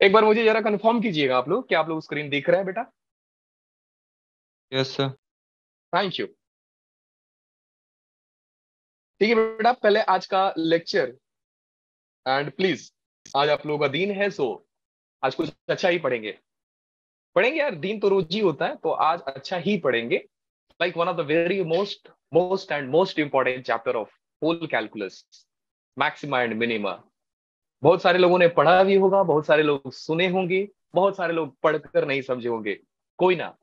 एक बार मुझे जरा कंफर्म कीजिएगा आप लोग, क्या आप लोग स्क्रीन देख रहे हैं बेटा? Yes sir. Thank you. ठीक है बेटा, पहले आज का लेक्चर एंड प्लीज, आज आप लोगों का दिन है, सो आज कुछ अच्छा ही पढ़ेंगे। पढ़ेंगे यार, दिन तो रोज ही होता है, तो आज अच्छा ही पढ़ेंगे। Like one of the very most most and most important chapter of whole calculus, maxima and minima. बहुत सारे लोगों ने पढ़ा भी होगा, बहुत सारे लोग सुने होंगे, बहुत सारे लोग पढ़कर नहीं समझे होंगे। कोई ना,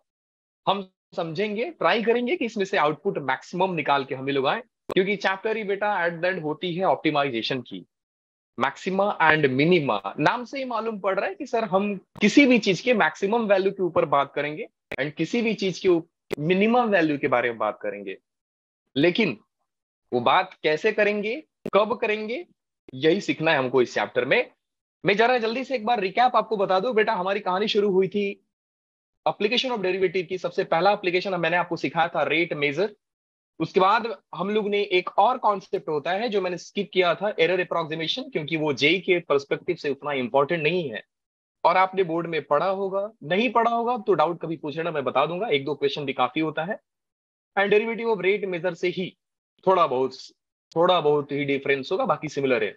हम समझेंगे, ट्राई करेंगे कि इसमें से आउटपुट मैक्सिमम निकाल के हम ही लोग आए। क्योंकि चैप्टर ही बेटा एट द एंड होती है ऑप्टिमाइजेशन की। मैक्सिमा एंड मिनिमा नाम से ही मालूम पड़ रहा है कि सर हम किसी भी चीज के मैक्सिमम वैल्यू के ऊपर बात करेंगे एंड किसी भी चीज के मिनिमम वैल्यू के बारे में बात करेंगे। लेकिन वो बात कैसे करेंगे, कब करेंगे, यही सीखना है हमको इस चैप्टर में। मैं जरा जल्दी से एक बार रिकैप आपको बता दूं बेटा। हमारी कहानी शुरू हुई थी एप्लीकेशन ऑफ डेरिवेटिव की। सबसे पहला एप्लीकेशन मैंने आपको सिखाया था रेट मेजर। उसके बाद हम लोग ने एक और कॉन्सेप्ट होता है जो मैंने स्किप किया था, एरर अप्रोक्सीमेशन, क्योंकि वो जेई के पर्सपेक्टिव से उतना इंपॉर्टेंट नहीं है। और आपने बोर्ड में पढ़ा होगा, नहीं पढ़ा होगा तो डाउट कभी पूछना, मैं बता दूंगा, एक दो क्वेश्चन भी काफी होता है। And derivative of rate measure से ही थोड़ा बहुत थोड़ा बहुत ही डिफरेंस होगा, बाकी सिमिलर है।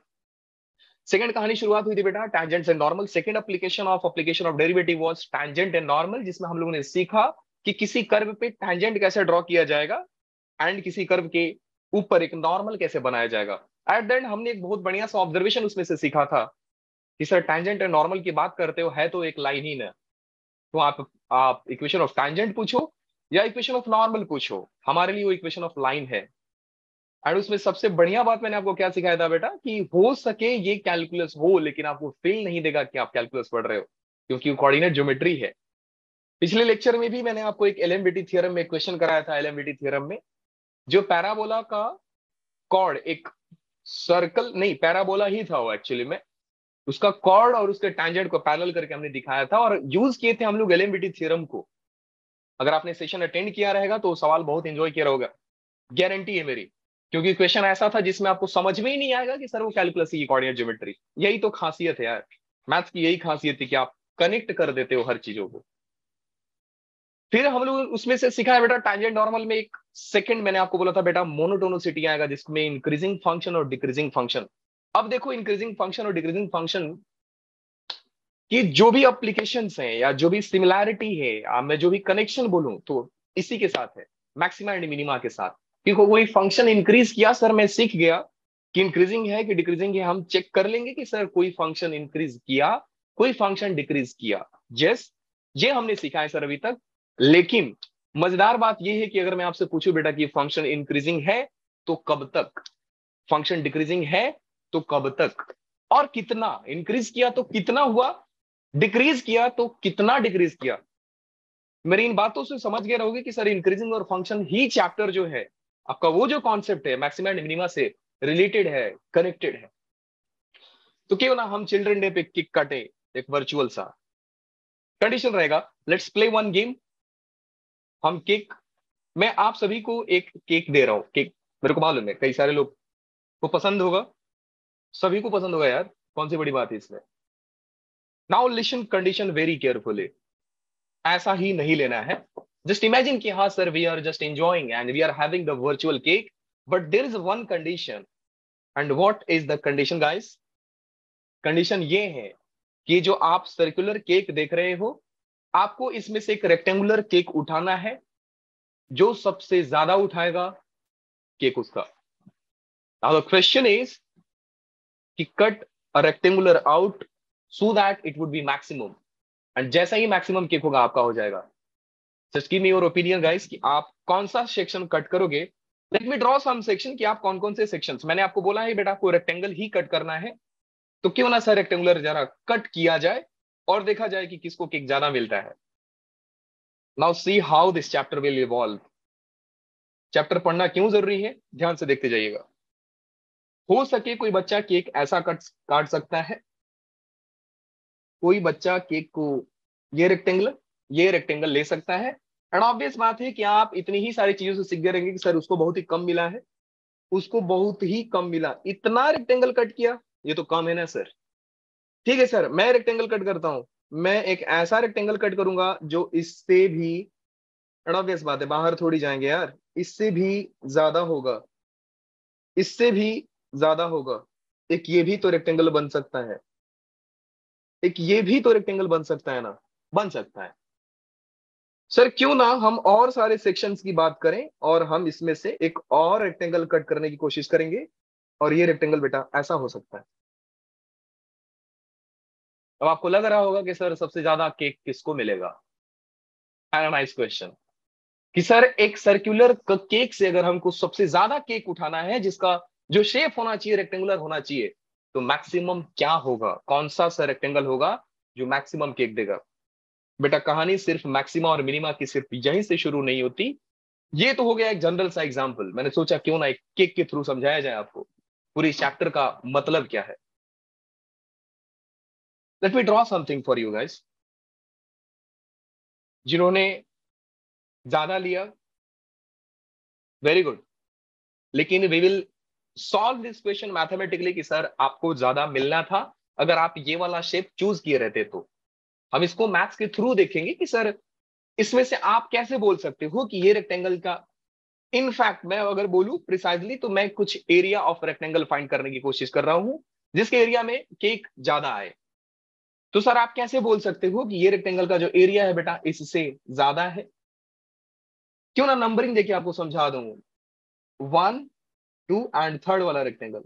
सेकंड कहानी शुरुआत हुई थी बेटा tangents and normal. Second application of derivative was tangent and normal, जिसमें हम लोगों ने सीखा कि किसी कर्व पे टैंजेंट कैसे ड्रॉ किया जाएगा एंड किसी कर्व के ऊपर एक नॉर्मल कैसे बनाया जाएगा। एट द एंड हमने एक बहुत बढ़िया सा ऑब्जर्वेशन उसमें से सीखा था कि सर टैंजेंट एंड नॉर्मल की बात करते हो, है तो एक लाइन ही ना। तो आप इक्वेशन ऑफ टैंजेंट पूछो या इक्वेशन ऑफ नॉर्मल पूछो, हमारे लिए वो इक्वेशन ऑफ लाइन है। एंड उसमें सबसे बढ़िया बात मैंने आपको क्या सिखाया था बेटा, कि हो सके ये कैलकुलस हो लेकिन आपको फील नहीं देगा कि आप कैलकुलस पढ़ रहे हो, क्योंकि वो कोऑर्डिनेट ज्योमेट्री है। पिछले लेक्चर में भी मैंने आपको एक एलएमबीटी थ्योरम में क्वेश्चन कराया था। एलएमबीटी थ्योरम में जो पैराबोला का कॉर्ड, एक सर्कल नहीं पैराबोला ही था वो एक्चुअली में, उसका कॉर्ड और उसके टैंजेंट को पैरेलल करके हमने दिखाया था और यूज किए थे हम लोग एलएमबीटी थ्योरम को। अगर आपने सेशन अटेंड किया रहेगा तो सवाल बहुत एंजॉय किया होगा, गारंटी है मेरी। क्योंकि क्वेश्चन ऐसा था जिसमें आपको समझ में ही नहीं आएगा कि सर वो कैलकुलस की कोऑर्डिनेट ज्योमेट्री। यही तो खासियत है यार, मैथ्स की यही खासियत है कि आप कनेक्ट कर देते हो हर चीजों को। फिर हम लोग उसमें से सीखा है बेटा टैंजेंट नॉर्मल में एक सेकंड मैंने आपको बोला था बेटा मोनोटोनिसिटी आएगा, जिसमें इंक्रीजिंग फंक्शन और डिक्रीजिंग फंक्शन। अब देखो इंक्रीजिंग फंक्शन और डिक्रीजिंग फंक्शन की जो भी अप्लीकेशंस हैं या जो भी सिमिलैरिटी है या मैं जो भी कनेक्शन बोलूं तो इसी के साथ है, मैक्सिमा एंड मिनिमा के साथ। क्योंकि कोई फंक्शन इंक्रीज किया सर, मैं सीख गया कि इंक्रीजिंग है कि डिक्रीजिंग है, हम चेक कर लेंगे कि सर कोई फंक्शन इंक्रीज किया, कोई फंक्शन डिक्रीज किया। यस, ये हमने सीखा है सर अभी तक। लेकिन मजेदार बात यह है कि अगर मैं आपसे पूछूं बेटा कि फंक्शन इंक्रीजिंग है तो कब तक, फंक्शन डिक्रीजिंग है तो कब तक, और कितना इंक्रीज किया तो कितना हुआ, डिक्रीज किया तो कितना डिक्रीज किया। मेरी इन बातों से समझ गए रहोगे कि सर इंक्रीजिंग और फंक्शन ही चैप्टर जो है आपका, वो जो कॉन्सेप्ट है मैक्सिमा एंड मिनिमा से रिलेटेड है, कनेक्टेड है। तो क्यों ना हम चिल्ड्रन डे पे केक काटे, एक वर्चुअल सा कंडीशन रहेगा। Let's play one game. हम केक, मैं आप सभी को एक केक दे रहा हूं। केक मेरे को मालूम है कई सारे लोग को पसंद होगा, सभी को पसंद होगा यार, कौन सी बड़ी बात है इसमें। Now listen condition very carefully, ऐसा ही नहीं लेना है। जस्ट इमेजिन कि हाँ sir we are just enjoying and we are having the virtual cake, but there is one condition. And what is the condition guys? Condition ये है कि जो आप सर्कुलर केक देख रहे हो, आपको इसमें से एक रेक्टेंगुलर केक उठाना है। जो सबसे ज्यादा उठाएगा केक उसका। नाउ द क्वेश्चन इज कि cut a rectangular out so that it would be maximum, and जैसा ही मैक्सिमम केक होगा आपका हो जाएगा। Just give me your opinion guys कि आप कौन सा सेक्शन कट करोगे। Let me draw some section कि आप कौन कौन से सेक्शंस, मैंने आपको बोला है बेटा आपको रेक्टेंगल ही कट करना है, तो क्यों ना सर रेक्टेंगुलर जरा कट किया जाए और देखा जाए कि किसको केक ज्यादा मिलता है। Now see how this chapter will evolve. Chapter पढ़ना क्यों जरूरी है, ध्यान से देखते जाइएगा। हो सके कोई बच्चा केक ऐसा काट सकता है, कोई बच्चा केक को ये रेक्टेंगल ले सकता है। एंड ऑब्वियस बात है कि आप इतनी ही सारी चीजों से सीख गए रहेंगे कि सर उसको बहुत ही कम मिला है, उसको बहुत ही कम मिला, इतना रेक्टेंगल कट किया, ये तो कम है ना सर। ठीक है सर, मैं रेक्टेंगल कट करता हूं। मैं एक ऐसा रेक्टेंगल कट करूंगा जो इससे भी, ऑब्वियस बात है बाहर थोड़ी जाएंगे यार, इससे भी ज्यादा होगा, इससे भी ज्यादा होगा। एक ये भी तो रेक्टेंगल बन सकता है, एक ये भी तो रेक्टेंगल बन सकता है ना, बन सकता है। सर क्यों ना हम और सारे सेक्शंस की बात करें और हम इसमें से एक और रेक्टेंगल कट करने की कोशिश करेंगे, और ये रेक्टेंगल बेटा ऐसा हो सकता है। अब आपको लग रहा होगा कि सर सबसे ज्यादा केक किसको मिलेगा, नाइस क्वेश्चन। कि सर एक सर्कुलर केक से अगर हमको सबसे ज्यादा केक उठाना है जिसका जो शेप होना चाहिए रेक्टेंगुलर होना चाहिए, तो मैक्सिमम क्या होगा, कौन सा सर रेक्टेंगल होगा जो मैक्सिमम केक देगा। बेटा कहानी सिर्फ मैक्सिमा और मिनिमा की सिर्फ यहीं से शुरू नहीं होती। ये तो हो गया एक जनरल सा एग्जांपल, मैंने सोचा क्यों ना एक केक के थ्रू समझाया जाए आपको पूरी चैप्टर का मतलब क्या है। Let me draw something for you guys. जिन्होंने ज्यादा लिया, वेरी गुड, लेकिन we will solve this question mathematically कि सर आपको ज्यादा मिलना था अगर आप ये वाला शेप चूज किए रहते तो। हम इसको मैथ्स के थ्रू देखेंगे कि सर इसमें से आप कैसे बोल सकते हो कि ये रेक्टेंगल का, इनफैक्ट मैं अगर बोलूं प्रिसाइजली तो मैं कुछ एरिया ऑफ रेक्टेंगल फाइंड करने की कोशिश कर रहा हूं जिसके एरिया में केक ज्यादा आए। तो सर आप कैसे बोल सकते हो कि ये रेक्टेंगल का जो एरिया है बेटा इससे ज्यादा है। क्यों ना नंबरिंग देखिए आपको समझा दूं, 1, 2 एंड 3rd वाला रेक्टेंगल।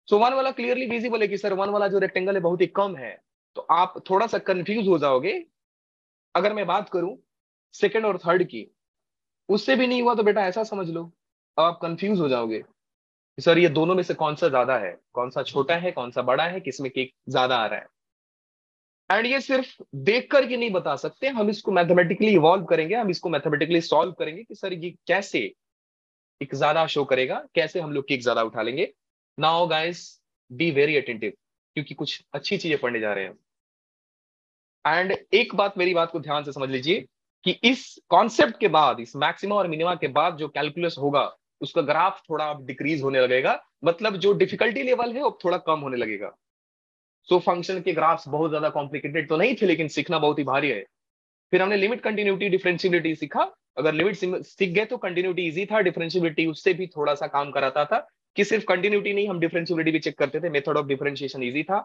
सो 1 वाला क्लियरली विजिबल है कि सर 1 वाला जो रेक्टेंगल है बहुत ही कम है। तो आप थोड़ा सा कंफ्यूज हो जाओगे। अगर मैं बात करूं सेकंड और थर्ड की, उससे भी नहीं हुआ तो बेटा ऐसा समझ लो, अब आप कंफ्यूज हो जाओगे कि सर ये दोनों में से कौन सा ज्यादा है, कौन सा छोटा है, कौन सा बड़ा है, किसमें केक ज्यादा आ रहा है। एंड ये सिर्फ देख करके नहीं बता सकते, हम इसको मैथमेटिकली इवॉल्व करेंगे, हम इसको मैथमेटिकली सॉल्व करेंगे कि सर ये कैसे एक ज्यादा शो करेगा, कैसे हम लोग केक ज्यादा उठा लेंगे। Now guys be very attentive, क्योंकि कुछ अच्छी चीजें पढ़ने जा रहे हैं। एंड एक बात, मेरी बात को ध्यान से समझ लीजिए कि इस कॉन्सेप्ट के बाद, इस मैक्सिमा और मिनिमा के बाद जो कैलकुलस होगा उसका ग्राफ थोड़ा अब डिक्रीज होने लगेगा, मतलब जो डिफिकल्टी लेवल है वो थोड़ा कम होने लगेगा। सो फंक्शन के ग्राफ्स बहुत ज्यादा कॉम्प्लिकेटेड तो नहीं थे लेकिन सीखना बहुत ही भारी है। फिर हमने लिमिट, कंटिन्यूटी, डिफरेंशियबिलिटी सीखा। अगर लिमिट सीख गए तो कंटिन्यूटी इजी था, डिफरेंशियबिलिटी उससे भी थोड़ा सा काम कराता था कि सिर्फ कंटिन्यूटी नहीं हम डिफरेंशियबिलिटी भी चेक करते थे। मेथड ऑफ डिफरेंशिएशन इजी था।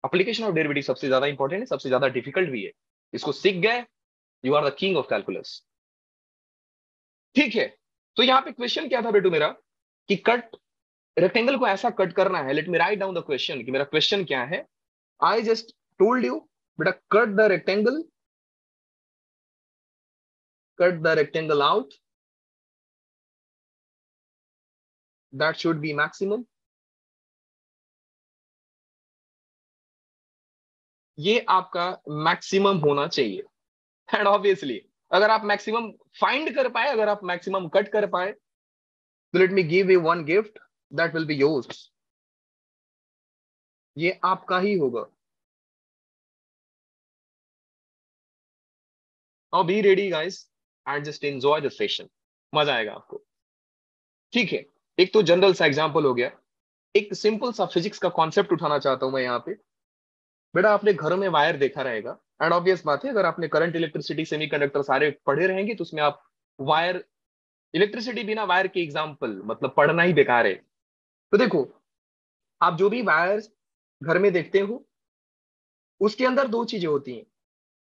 एप्लीकेशन ऑफ डेरिवेटिव सबसे ज्यादा इंपॉर्टेंट है, सबसे ज्यादा डिफिकल्ट भी है। इसको सीख गए, you are the king of calculus. ठीक है, तो यहाँ पे क्वेश्चन क्या था बेटू मेरा, कि कट रेक्टेंगल को ऐसा कट करना है। Let me write down the question, कि मेरा क्वेश्चन क्या है। आई जस्ट टोल्ड यू बेटा, cut the rectangle, cut the rectangle out, that should be maximum। ये आपका मैक्सिमम होना चाहिए। एंड ऑब्वियसली अगर आप मैक्सिमम फाइंड कर पाए, अगर आप मैक्सिमम कट कर पाए, तो let me give you one gift, that will be yours. ये आपका ही होगा। Now be ready guys and just enjoy the session, मजा आएगा आपको। ठीक है, एक तो जनरल सा एग्जांपल हो गया, एक सिंपल सा फिजिक्स का कॉन्सेप्ट उठाना चाहता हूं मैं यहाँ पे। बेटा आपने घरों में वायर देखा रहेगा, एंड ऑब्वियस बात है अगर आपने करंट, इलेक्ट्रिसिटी, सेमीकंडक्टर सारे पढ़े रहेंगे तो उसमें आप वायर, इलेक्ट्रिसिटी बिना वायर के एग्जाम्पल मतलब पढ़ना ही बेकार है। तो देखो, आप जो भी वायर घर में देखते हो उसके अंदर दो चीजें होती हैं।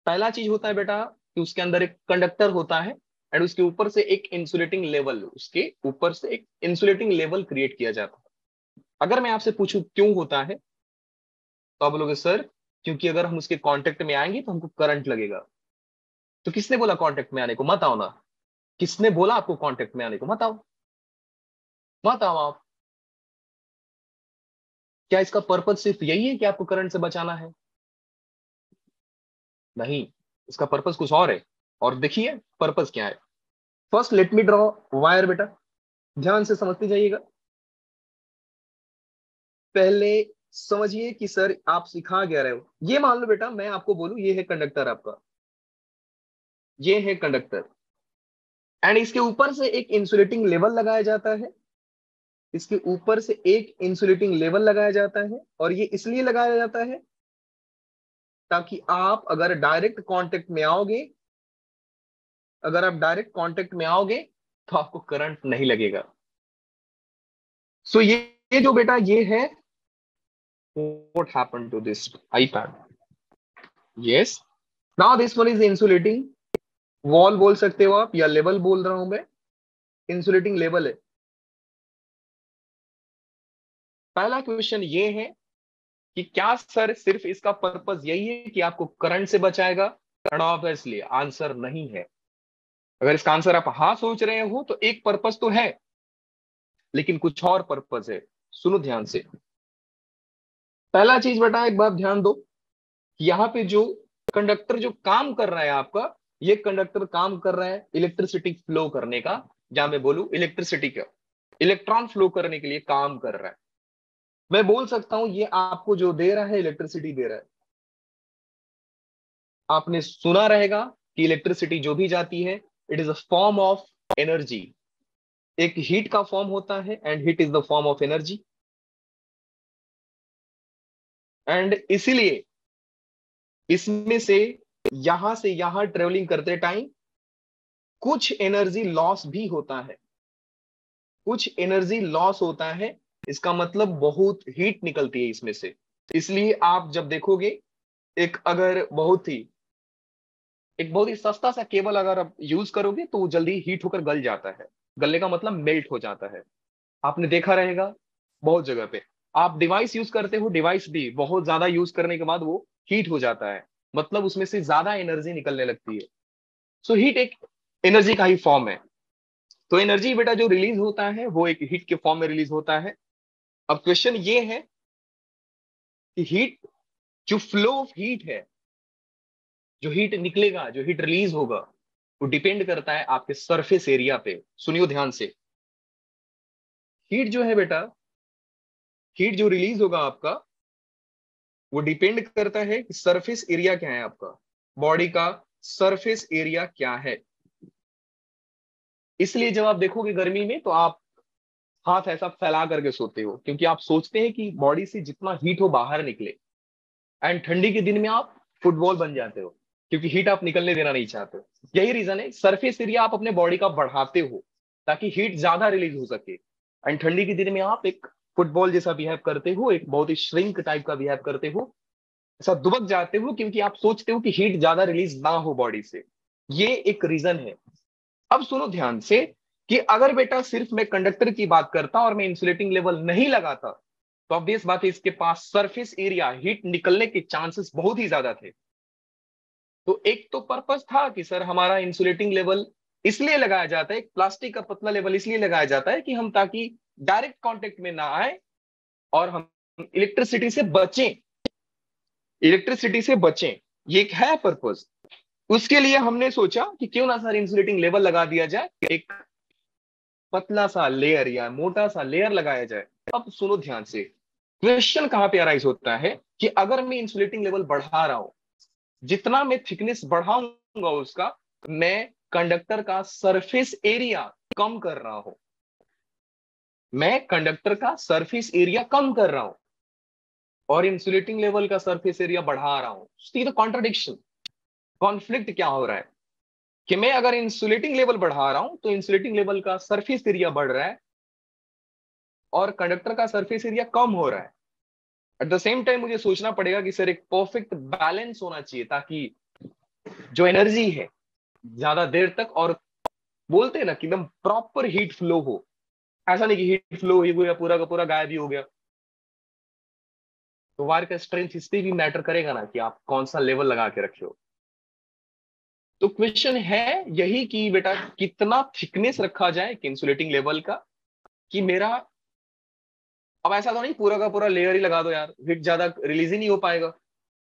पहला चीज होता है बेटा कि उसके अंदर एक कंडक्टर होता है, एंड उसके ऊपर से एक इंसुलेटिंग लेवल, उसके ऊपर से एक इंसुलेटिंग लेवल क्रिएट किया जाता है। अगर मैं आपसे पूछूं क्यों होता है, तो आप बोलोगे सर क्योंकि अगर हम उसके कांटेक्ट में आएंगे तो हमको करंट लगेगा। तो किसने बोला कांटेक्ट में आने को, मत आओ ना। किसने बोला आपको कांटेक्ट में आने को, मत आओ, मत आओ आप। क्या इसका पर्पज सिर्फ यही है कि आपको करंट से बचाना है? नहीं, इसका पर्पज कुछ और है। और देखिए पर्पज क्या है। First let me draw wire बेटा, ध्यान से समझते जाइएगा। पहले समझिए कि सर आप सिखा क्या रहे हो। ये मान लो बेटा मैं आपको बोलूं ये है कंडक्टर आपका, ये है कंडक्टर, एंड इसके ऊपर से एक इंसुलेटिंग लेवल लगाया जाता है। इसके ऊपर से एक इंसुलेटिंग लेवल लगाया जाता है, और ये इसलिए लगाया जाता है ताकि आप अगर डायरेक्ट कांटेक्ट में आओगे, अगर आप डायरेक्ट कांटेक्ट में आओगे तो आपको करंट नहीं लगेगा। सो ये जो बेटा ये है, what happened to this iPad? yes now this one is insulating wall बोल सकते हो आप, या लेवल बोल रहा हूं मैं, इंसुलेटिंग लेवल है। पहला क्वेश्चन ये है कि क्या सर सिर्फ इसका पर्पस यही है कि आपको करंट से बचाएगा? एंड ऑब्वियसली आंसर नहीं है। अगर इसका आंसर आप हाँ सोच रहे हो तो एक पर्पस तो है, लेकिन कुछ और पर्पस है। सुनो ध्यान से। पहला चीज बेटा एक बात ध्यान दो, यहाँ पे जो कंडक्टर जो काम कर रहा है आपका, ये कंडक्टर काम कर रहा है इलेक्ट्रिसिटी फ्लो करने का, जहां मैं बोलूं इलेक्ट्रिसिटी का, इलेक्ट्रॉन फ्लो करने के लिए काम कर रहा है। मैं बोल सकता हूं ये आपको जो दे रहा है इलेक्ट्रिसिटी दे रहा है। आपने सुना रहेगा कि इलेक्ट्रिसिटी जो भी जाती है it is a form of energy. एक हीट का फॉर्म होता है and heat is the form of energy. And इसीलिए इसमें से यहां ट्रेवलिंग करते टाइम कुछ एनर्जी लॉस भी होता है, कुछ एनर्जी लॉस होता है। इसका मतलब बहुत हीट निकलती है इसमें से। इसलिए आप जब देखोगे एक अगर बहुत ही सस्ता सा केबल अगर आप यूज करोगे तो वो जल्दी हीट होकर गल जाता है। गलने का मतलब मेल्ट हो जाता है। आपने देखा रहेगा बहुत जगह पे। आप डिवाइस यूज करते हो, डिवाइस भी बहुत ज्यादा यूज करने के बाद वो हीट हो जाता है, मतलब उसमें से ज्यादा एनर्जी निकलने लगती है। सो हीट एक एनर्जी का ही फॉर्म है। तो एनर्जी बेटा जो रिलीज होता है वो एक हीट के फॉर्म में रिलीज होता है। अब क्वेश्चन ये है कि हीट, जो फ्लो ऑफ हीट है, जो हीट निकलेगा, जो हीट रिलीज होगा, वो डिपेंड करता है आपके सरफेस एरिया पे। सुनियो ध्यान से। हीट जो है बेटा, हीट जो रिलीज होगा आपका, वो डिपेंड करता है कि सरफेस एरिया क्या है आपका, बॉडी का सरफेस एरिया क्या है। इसलिए जब आप देखोगे गर्मी में तो आप हाथ ऐसा फैला करके सोते हो, क्योंकि आप सोचते हैं कि बॉडी से जितना हीट हो बाहर निकले। एंड ठंडी के दिन में आप फुटबॉल बन जाते हो, क्योंकि हीट आप निकलने देना नहीं चाहते हो। यही रीजन है, सरफेस एरिया आप अपने बॉडी का बढ़ाते हो ताकि हीट ज्यादा रिलीज हो सके। एंड ठंडी के दिन में आप एक फुटबॉल जैसा बिहेव करते हो, एक बहुत ही श्रिंक टाइप का बिहेव करते हो, ऐसा दुबक जाते हो, क्योंकि आप सोचते हो कि हीट ज्यादा रिलीज ना हो बॉडी से। ये एक रीजन है। अब सुनो ध्यान से कि अगर बेटा सिर्फ मैं कंडक्टर की बात करता और मैं इंसुलेटिंग लेवल नहीं लगाता, तो ऑब्वियस बात है इसके पास सरफेस एरिया, हीट निकलने के चांसेस बहुत ही ज्यादा थे। तो एक तो पर्पस था कि सर हमारा इंसुलेटिंग लेवल इसलिए लगाया जाता है, एक प्लास्टिक का पतला लेवल इसलिए लगाया जाता है कि हम ताकि डायरेक्ट कांटेक्ट में ना आए और हम इलेक्ट्रिसिटी से बचें, इलेक्ट्रिसिटी से बचें। ये एक है पर्पस। उसके लिए हमने सोचा कि क्यों ना सर इंसुलेटिंग लेवल लगा दिया जाए, एक पतला सा लेयर या मोटा सा लेयर लगाया जाए। अब सुनो ध्यान से, क्वेश्चन कहां पे अराइज होता है कि अगर मैं इंसुलेटिंग लेवल बढ़ा रहा हूं, जितना मैं थिकनेस बढ़ाऊंगा उसका, मैं कंडक्टर का सरफेस एरिया कम कर रहा हूं, मैं कंडक्टर का सरफेस एरिया कम कर रहा हूं और इंसुलेटिंग लेवल का सरफेस एरिया बढ़ा रहा हूं। सीधा कॉन्ट्रडिक्शन, कॉन्फ्लिक्ट क्या हो रहा है कि मैं अगर इंसुलेटिंग लेवल बढ़ा रहा हूं तो इंसुलेटिंग लेवल का सरफेस एरिया बढ़ रहा है और कंडक्टर का सरफेस एरिया कम हो रहा है। एट द सेम टाइम मुझे सोचना पड़ेगा कि सर एक परफेक्ट बैलेंस होना चाहिए ताकि जो एनर्जी है ज्यादा देर तक, और बोलते हैं ना कि एकदम प्रॉपर हीट फ्लो हो। ऐसा नहीं कि हीट फ्लो ही गया पूरा का पूरा गायब ही हो गया। तो वायर का स्ट्रेंथ इस पे भी मैटर करेगा ना कि आप कौन सा लेवल लगा के रखे हो। तो क्वेश्चन है यही कि बेटा कितना थिकनेस रखा जाए कि इंसुलेटिंग लेवल का, कि मेरा, अब ऐसा तो नहीं पूरा का पूरा लेयर ही लगा दो यार, हीट ज्यादा रिलीज ही नहीं हो पाएगा।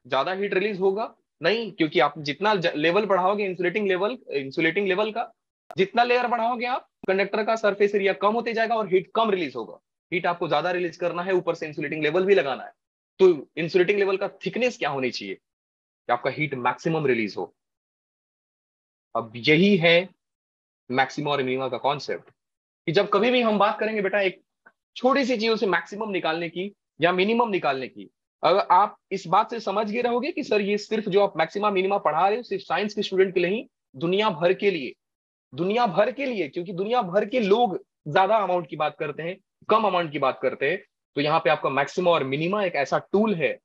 ज्यादा हीट रिलीज होगा नहीं, क्योंकि आप जितना लेवल बढ़ाओगे इंसुलेटिंग लेवल का, जितना लेयर बढ़ाओगे आप, कंडक्टर का सरफेस एरिया कम होते जाएगा और हीट कम रिलीज होगा। हीट आपको ज्यादा रिलीज करना है, ऊपर से इंसुलेटिंग लेवल भी लगाना है, तो इंसुलेटिंग लेवल का थिकनेस क्या होनी चाहिए कि आपका हीट मैक्सिमम रिलीज हो। अब यही है मैक्सिमम और मिनिमम का कॉन्सेप्ट, कि जब कभी भी हम बात करेंगे बेटा एक छोटी सी चीजों से मैक्सिमम निकालने की या मिनिमम निकालने की, अगर आप इस बात से समझ गए रहोगे कि सर ये सिर्फ जो आप मैक्सिमा मिनिमा पढ़ा रहे हो सिर्फ साइंस के स्टूडेंट के लिए ही, दुनिया भर के लिए, दुनिया भर के लिए, क्योंकि दुनिया भर के लोग ज्यादा अमाउंट की बात करते हैं, कम अमाउंट की बात करते हैं। तो यहाँ पे आपका मैक्सिमा और मिनिमा एक ऐसा टूल है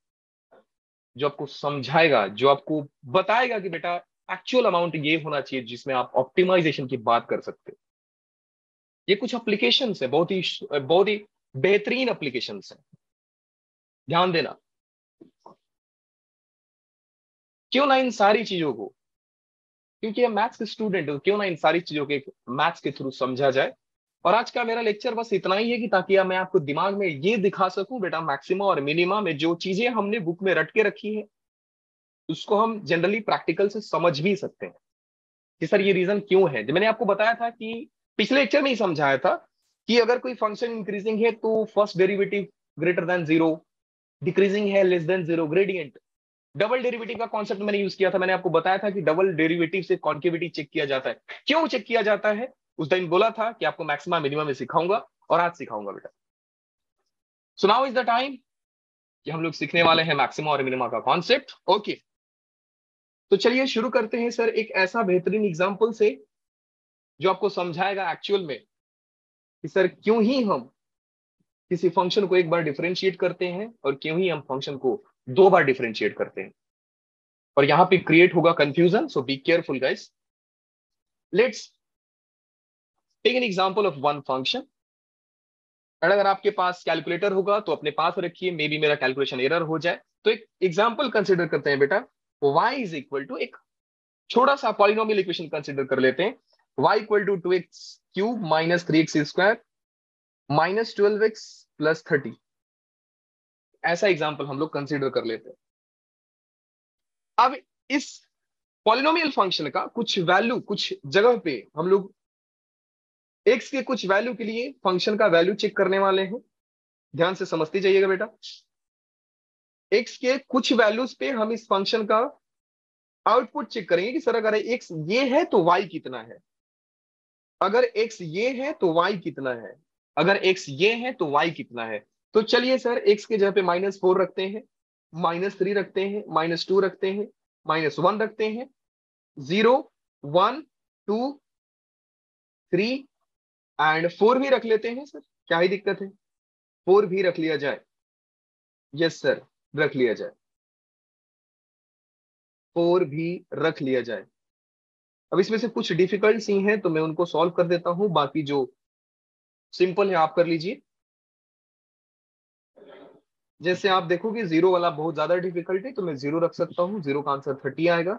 जो आपको समझाएगा, जो आपको बताएगा कि बेटा एक्चुअल अमाउंट ये होना चाहिए जिसमें आप ऑप्टिमाइजेशन की बात कर सकते हो। ये कुछ एप्लीकेशन है, बहुत ही बेहतरीन एप्लीकेशन है, ध्यान देना। क्यों ना इन सारी चीजों को, क्योंकि ये मैथ्स के स्टूडेंट हो, क्यों ना इन सारी चीजों के मैथ्स के थ्रू समझा जाए। और आज का मेरा लेक्चर बस इतना ही है कि ताकि मैं आपको दिमाग में ये दिखा सकूं बेटा मैक्सिमा और मिनिमा में जो चीजें हमने बुक में रट के रखी है उसको हम जनरली प्रैक्टिकल से समझ भी सकते हैं कि सर ये रीजन क्यों है। जो मैंने आपको बताया था कि पिछले लेक्चर में ही समझाया था कि अगर कोई फंक्शन इंक्रीजिंग है तो first derivative greater than zero, decreasing है less than zero, gradient. Double derivative का कॉन्सेप्ट मैंने यूज किया था, मैंने आपको बताया था कि डबल डेरिवेटिव से कॉन्केविटी चेक किया जाता है। क्यों चेक किया जाता है उस दिन बोला था कि आपको मैक्सिमम मिनिमम में सिखाऊंगा, और आज सिखाऊंगा बेटा। So now is the time कि हम लोग सीखने वाले हैं मैक्सिमम और मिनिमम का कॉन्सेप्ट। ओके, तो चलिए शुरू करते हैं सर एक ऐसा बेहतरीन एग्जाम्पल से जो आपको समझाएगा एक्चुअल में कि सर क्यों ही हम किसी फंक्शन को एक बार डिफरेंशिएट करते हैं और क्यों ही हम फंक्शन को दो बार डिफरेंशिएट करते हैं। और यहां पे क्रिएट होगा confusion, so be careful guys. Let's take an example of one function. अगर आपके पास कैलकुलेटर होगा तो अपने पास रखिए, मे बी मेरा कैलकुलेशन एरर हो जाए। तो एक एग्जांपल कंसिडर करते हैं बेटा, y इज इक्वल टू, एक छोटा सा पॉलिनोमियल इक्वेशन कंसिडर कर लेते हैं, y equal to 2x cube minus 3x square minus 12x plus 30। ऐसा एग्जाम्पल हम लोग कंसिडर कर लेते हैं। अब इस पॉलिनोमियल फंक्शन का कुछ वैल्यू, कुछ जगह पे हम लोग x के कुछ वैल्यू के लिए फंक्शन का वैल्यू चेक करने वाले हैं। ध्यान से समझते जाइएगा बेटा। x के कुछ वैल्यूज पे हम इस फंक्शन का आउटपुट चेक करेंगे कि सर अगर x ये है तो y कितना है, अगर x ये है तो y कितना है, अगर x ये है तो y कितना है। तो चलिए सर x के जगह पे -4 रखते हैं, -3 रखते हैं, -2 रखते हैं, -1 रखते हैं, 0 1 2 3 एंड 4 भी रख लेते हैं सर, क्या ही दिक्कत है, 4 भी रख लिया जाए। यस सर, रख लिया जाए, 4 भी रख लिया जाए। अब इसमें से कुछ डिफिकल्ट सी हैं तो मैं उनको सॉल्व कर देता हूं, बाकी जो सिंपल है आप कर लीजिए। जैसे आप देखोगे जीरो वाला बहुत ज्यादा डिफिकल्ट है तो मैं जीरो रख सकता हूँ, जीरो का आंसर 30 आएगा।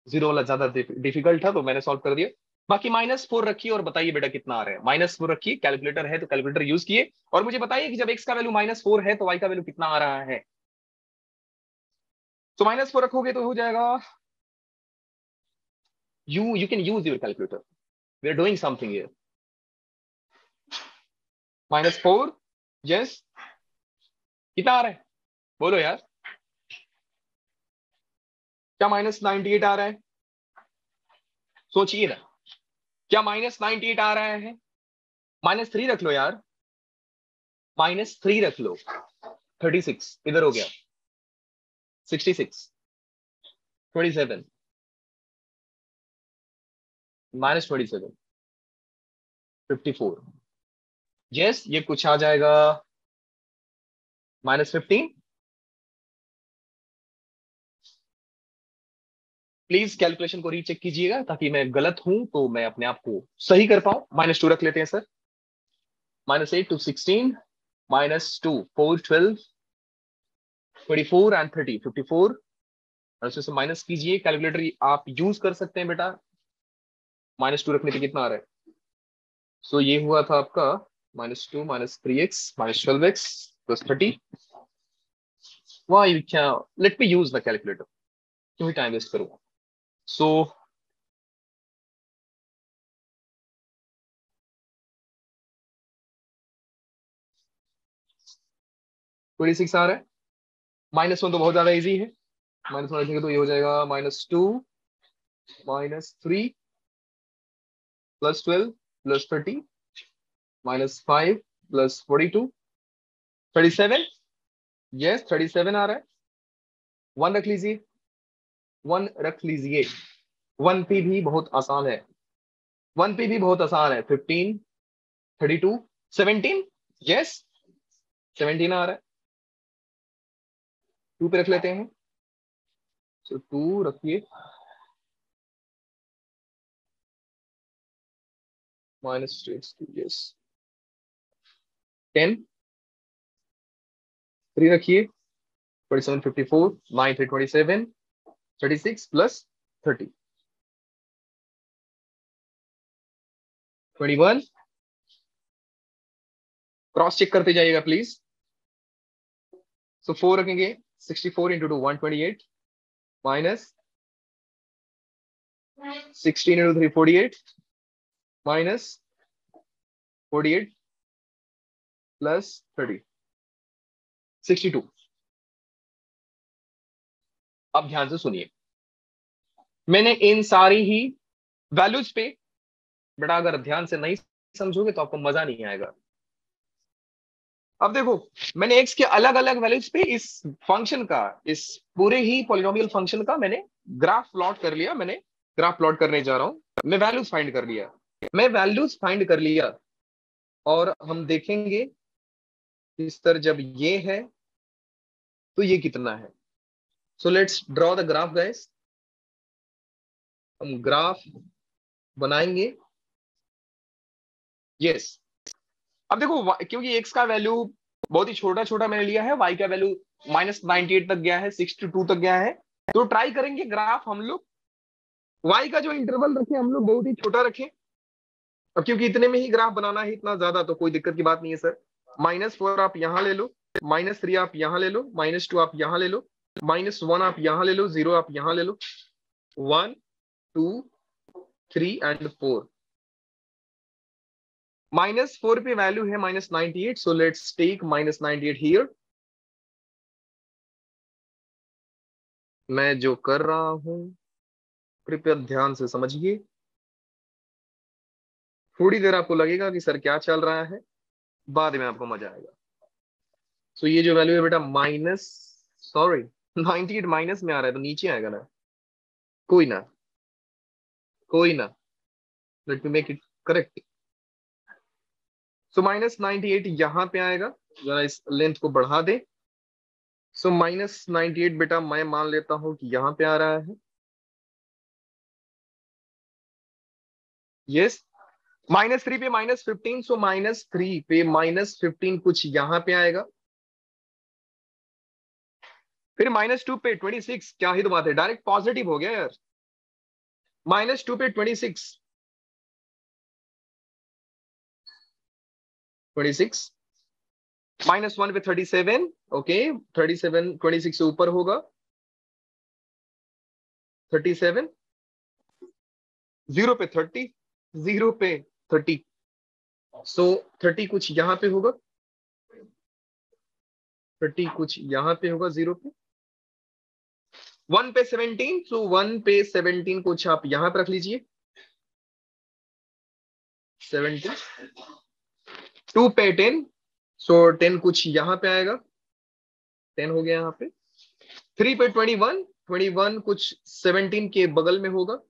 जीरो वाला ज्यादा डिफिकल्ट था तो मैंने सॉल्व कर दिया। बाकी -4 रखिए और बताइए बेटा कितना आ रहा है। -4 रखिए, कैलकुलेटर है तो कैलकुलेटर यूज किए और मुझे बताइए कि जब x का वैल्यू -4 है तो y का वैल्यू कितना आ रहा है। तो -4 रखोगे तो हो जाएगा, you can use your calculator, we are doing something here। -4, yes, कितना आ रहा है बोलो यार, क्या -98 आ रहा है, सोचिए ना, क्या -98 आ रहा है। -3 रख लो यार, -3 रख लो, 36 इधर हो गया, 66 27 -27 54, यस ये कुछ आ जाएगा -15। प्लीज कैलकुलेशन को रीचेक कीजिएगा ताकि मैं गलत हूं तो मैं अपने आप को सही कर पाऊं। -2 रख लेते हैं सर, -8 to 16, -2 4 12 24 एंड 30 54, और उसमें से माइनस कीजिए। कैलकुलेटर आप यूज कर सकते हैं बेटा। -2 रखने पे कितना आ रहा है, सो ये हुआ था आपका -2 -3x -12x प्लस 30। वाह, क्या, let me use the calculator, क्यों ही टाइम वेस्ट करूंगा। सो 26 आ रहा है, -1 तो बहुत ज्यादा इजी है, -1 रखेंगे तो ये हो जाएगा -2 -3 +12 +30 -5 +42 37 यस 37 आ रहा है। 1 रख लीजिए, 1 रख लीजिए। 1 पे भी बहुत आसान है, 1 पे भी बहुत आसान है। 15, 32, 17, यस 17 आ रहा है। 2 पे रख लेते हैं, तो 2 रखिए, -2 यस। 10, 3 रखिए, 27, 54, 9, 3, 27, 36 प्लस 30, 21। क्रॉस चेक करते जाइएगा प्लीज। सो 4 रखेंगे, 64 into 2 128, minus 16 into 3 48, minus 48 plus 30, 62। अब ध्यान से सुनिए, मैंने इन सारी ही वैल्यूज पे, बेटा अगर ध्यान से नहीं समझोगे तो आपको मजा नहीं आएगा। अब देखो, मैंने एक्स के अलग अलग वैल्यूज पे इस फंक्शन का, इस पूरे ही पॉलिनोमियल फंक्शन का मैंने ग्राफ प्लॉट कर लिया। मैंने ग्राफ प्लॉट करने जा रहा हूं, मैं वैल्यूज फाइंड कर लिया, मैं वैल्यूज फाइंड कर लिया। और हम देखेंगे इस तरह जब ये है तो ये कितना है। So let's draw the graph guys. हम ग्राफ बनाएंगे। यस, अब देखो क्योंकि एक्स का वैल्यू बहुत ही छोटा छोटा मैंने लिया है, वाई का वैल्यू -98 तक गया है, 62 तक गया है। तो ट्राई करेंगे ग्राफ हम लोग, वाई का जो इंटरवल रखे हम लोग बहुत ही छोटा रखें। अब क्योंकि इतने में ही ग्राफ बनाना है इतना ज्यादा, तो कोई दिक्कत की बात नहीं है सर। -4 आप यहां ले लो, -3 आप यहां ले लो, -2 आप यहां ले लो, -1 आप यहां ले लो, 0 आप यहां ले लो, 1, 2, 3 एंड 4। -4 पे वैल्यू है -98, सो लेट्स टेक -98 हियर। मैं जो कर रहा हूं कृपया ध्यान से समझिए। थोड़ी देर आपको लगेगा कि सर क्या चल रहा है, बाद में आपको मजा आएगा। सो ये जो वैल्यू है बेटा माइनस, सॉरी 98 माइनस में आ रहा है तो नीचे आएगा ना। कोई ना, कोई ना, let me make it correct. So -98 यहां पे आएगा, जरा इस लेंथ को बढ़ा दे। सो -98 बेटा मैं मान लेता हूं कि यहां पे आ रहा है। यस, -3 पे -15, सो -3 पे -15 कुछ यहां पे आएगा। फिर -2 पे 26, क्या ही तो बात है, डायरेक्ट पॉजिटिव हो गया यार। -2 पे 26, 26, -1 पे 37, ओके 37 26 से ऊपर होगा, 37, 0 पे 30, 0 पे 30, सो 30 कुछ यहां पे होगा, 30 कुछ यहां पे होगा 0 पे। 1 पे 17, सो 1 पे 17 कुछ आप यहां पे रख लीजिए, 17। 2 पे 10, सो 10 कुछ यहां पे आएगा, 10 हो गया यहाँ पे। 3 पे 21, 21 कुछ 17 के बगल में होगा,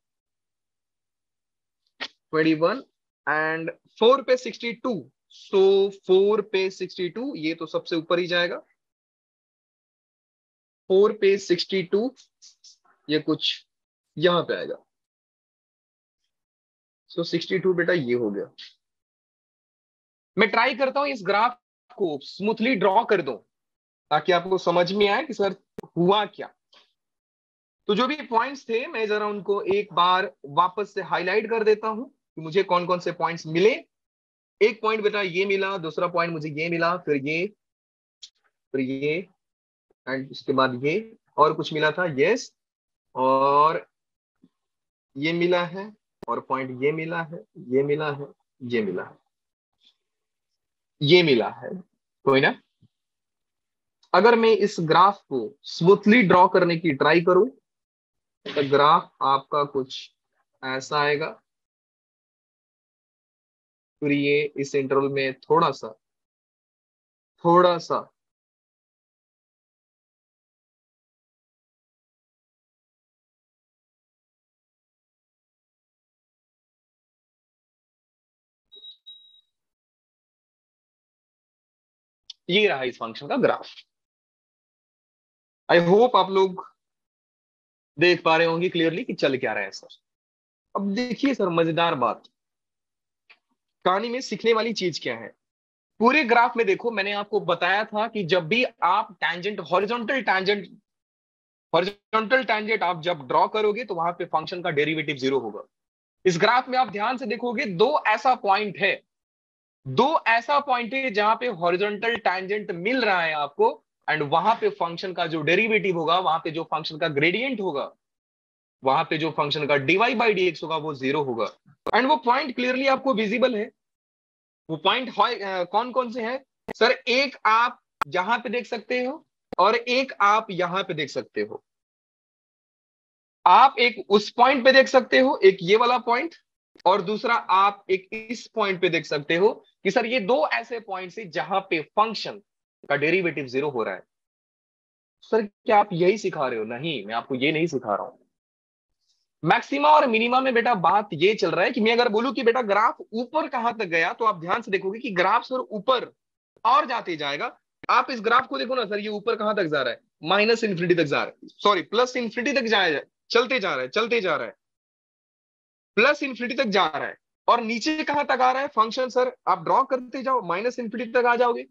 21। एंड 4 पे 62, सो 4 पे 62 ये तो सबसे ऊपर ही जाएगा, 4 पे 62 ये कुछ यहां पे आएगा। सो 62 बेटा ये हो गया। मैं ट्राई करता हूं इस ग्राफ को स्मूथली ड्रॉ कर दूं ताकि आपको समझ में आए कि सर हुआ क्या। तो जो भी पॉइंट्स थे मैं जरा उनको एक बार वापस से हाईलाइट कर देता हूं कि मुझे कौन कौन से पॉइंट्स मिले। एक पॉइंट बेटा ये मिला, दूसरा पॉइंट मुझे ये मिला, फिर ये, फिर ये, एंड उसके बाद ये, और कुछ मिला था, यस, और ये मिला है, और पॉइंट ये मिला है, ये मिला है, ये मिला है, ये मिला है। कोई ना, अगर मैं इस ग्राफ को स्मूथली ड्रॉ करने की ट्राई करूं तो ग्राफ आपका कुछ ऐसा आएगा। फिर ये इस इंटरवल में थोड़ा सा ये रहा इस फंक्शन का ग्राफ। आई होप आप लोग देख पा रहे होंगे क्लियरली कि चल क्या रहा है सर। अब देखिए सर, मजेदार बात, कहानी में सीखने वाली चीज क्या है। पूरे ग्राफ में देखो, मैंने आपको बताया था कि जब भी आप टैंजेंट, हॉरिजॉन्टल टैंजेंट आप जब ड्रॉ करोगे तो वहां पे फंक्शन का डेरिवेटिव जीरो होगा। इस ग्राफ में आप ध्यान से देखोगे, दो ऐसा पॉइंट है जहां पे हॉरिजॉन्टल टैंजेंट मिल रहा है आपको, एंड वहां पे फंक्शन का जो डेरिवेटिव होगा, वहां पे जो फंक्शन का ग्रेडियंट होगा, वहां पे जो फंक्शन का dy बाई dx होगा वो जीरो होगा। एंड वो पॉइंट क्लियरली आपको विजिबल है। वो पॉइंट कौन कौन से हैं सर? एक आप यहां पे देख सकते हो और एक आप यहां पे देख सकते हो। आप एक उस पॉइंट पे देख सकते हो, एक ये वाला पॉइंट, और दूसरा आप एक इस पॉइंट पे देख सकते हो कि सर ये दो ऐसे पॉइंट्स है जहां पे फंक्शन का डेरिवेटिव जीरो हो रहा है। सर क्या आप यही सिखा रहे हो? नहीं, मैं आपको ये नहीं सिखा रहा हूं। मैक्सिमा और मिनिमा में बेटा बात ये चल रहा है कि मैं अगर बोलूं कि बेटा ग्राफ ऊपर कहां तक गया, तो आप ध्यान से देखोगे कि ग्राफ सर ऊपर और जाते जाएगा। आप इस ग्राफ को देखो ना सर, ये ऊपर कहां तक जा रहा है? माइनस इन्फिनिटी तक जा रहा है, सॉरी प्लस इन्फिनिटी तक जाए, चलते जा रहा है, चलते जा रहा है, प्लस इन्फिनिटी तक जा रहा है। और नीचे कहां तक आ रहा है फंक्शन सर? आप ड्रॉ करते जाओ, माइनस इन्फिनिटी तक आ जाओगे।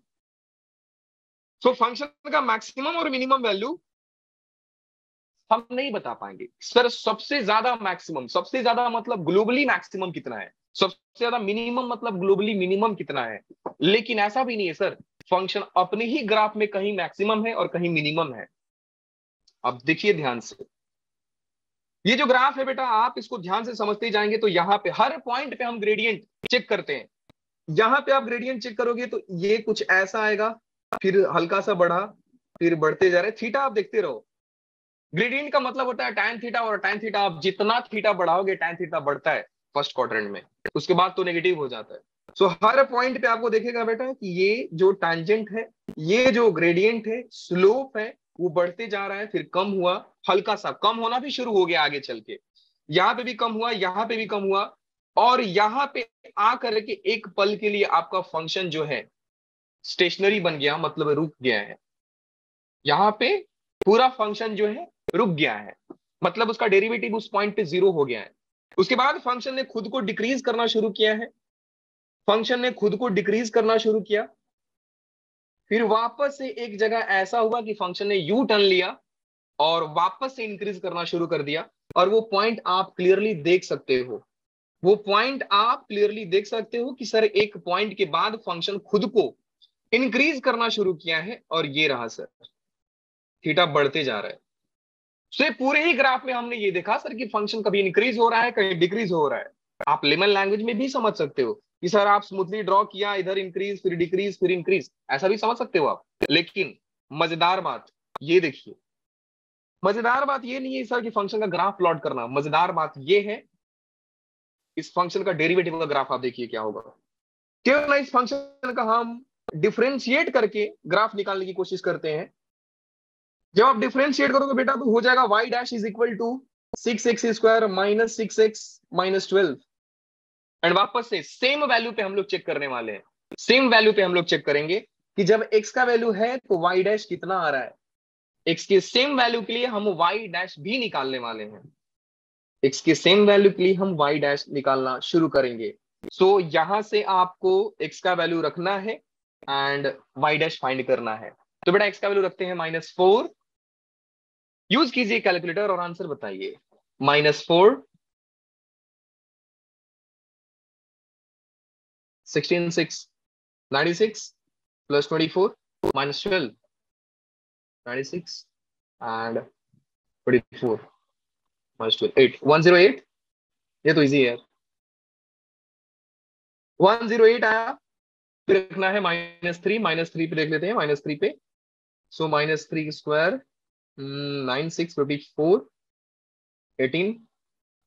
सो फंक्शन का मैक्सिमम और मिनिमम वैल्यू हम नहीं बता पाएंगे सर। सबसे ज्यादा मैक्सिमम, सबसे ज्यादा मतलब ग्लोबली मैक्सिमम कितना है, सबसे ज्यादा मिनिमम मतलब ग्लोबली मिनिमम कितना है। लेकिन ऐसा भी नहीं है सर, फंक्शन अपने ही ग्राफ में कहीं मैक्सिमम है और कहीं मिनिमम है। अब देखिए ध्यान से, ये जो ग्राफ है बेटा, आप इसको ध्यान से समझते जाएंगे तो यहाँ पे हर पॉइंट पे हम ग्रेडियंट चेक करते हैं। यहां पे आप ग्रेडियंट चेक करोगे तो ये कुछ ऐसा आएगा, फिर हल्का सा बढ़ा, फिर बढ़ते जा रहे। थीटा आप देखते रहो, ग्रेडियंट का मतलब होता है tan थीटा, और tan थीटा आप जितना थीटा बढ़ाओगे tan थीटा बढ़ता है फर्स्ट क्वाड्रेंट में, उसके बाद तो नेगेटिव हो जाता है। सो हर पॉइंट पे आपको देखेगा बेटा कि ये जो टैंजेंट है, ये जो ग्रेडियंट है, स्लोप है, वो बढ़ते जा रहा है, फिर कम हुआ, हल्का सा कम होना भी शुरू हो गया आगे चल के, यहाँ पे भी कम हुआ, यहाँ पे भी कम हुआ, और यहाँ पे आकर के एक पल के लिए आपका फंक्शन जो है स्टेशनरी बन गया, मतलब रुक गया है। यहाँ पे पूरा फंक्शन जो है रुक गया है, मतलब उसका डेरिवेटिव उस पॉइंट पे जीरो हो गया है। उसके बाद फंक्शन ने खुद को डिक्रीज करना शुरू किया है, फंक्शन ने खुद को डिक्रीज करना शुरू किया, फिर वापस से एक जगह ऐसा हुआ कि फंक्शन ने यू टर्न लिया और वापस से इंक्रीज करना शुरू कर दिया। और वो पॉइंट आप क्लियरली देख सकते हो, वो पॉइंट आप क्लियरली देख सकते हो कि सर एक पॉइंट के बाद फंक्शन खुद को इंक्रीज करना शुरू किया है, और ये रहा सर, थीटा बढ़ते जा रहा है। तो पूरे ही ग्राफ में हमने ये देखा सर कि फंक्शन कभी इंक्रीज हो रहा है, कहीं डिक्रीज हो रहा है। आप लेमन लैंग्वेज में भी समझ सकते हो कि सर आप स्मूथली ड्रॉ किया, इधर इंक्रीज फिर डिक्रीज फिर इंक्रीज, ऐसा भी समझ सकते हो आप। लेकिन मजेदार बात ये देखिए, मजेदार बात ये नहीं है सर कि फंक्शन का ग्राफ प्लॉट करना, मजेदार बात ये है इस फंक्शन का डेरिवेटिव का ग्राफ आप देखिए क्या होगा। क्यों ना इस फंक्शन का हम डिफरेंशिएट करके ग्राफ निकालने की कोशिश करते हैं। जब आप डिफरेंशिएट करोगे बेटा तो हो जाएगा y dash is equal to 6x² minus 6x minus 12। And वापस से सेम वैल्यू पे हम लोग चेक करने वाले हैं, सेम वैल्यू पे हम लोग चेक करेंगे कि जब x का वैल्यू है तो y डैश कितना आ रहा है। x के सेम वैल्यू के लिए हम y डैश भी निकालने वाले हैं, x के सेम वैल्यू के लिए हम y डैश निकालना शुरू करेंगे। सो यहां से आपको x का वैल्यू रखना है एंड y डैश फाइंड करना है। तो बेटा x का वैल्यू रखते हैं -4, यूज कीजिए कैलकुलेटर और आंसर बताइए। -4, 16 6 96 प्लस 24 -12 96 एंड 24 -12 8 108। ये तो इजी है यार, 108 आया। फिर रखना है -3, -3 पे देख लेते हैं, -3 पे। सो -3 स्क्वायर 9 6 54 18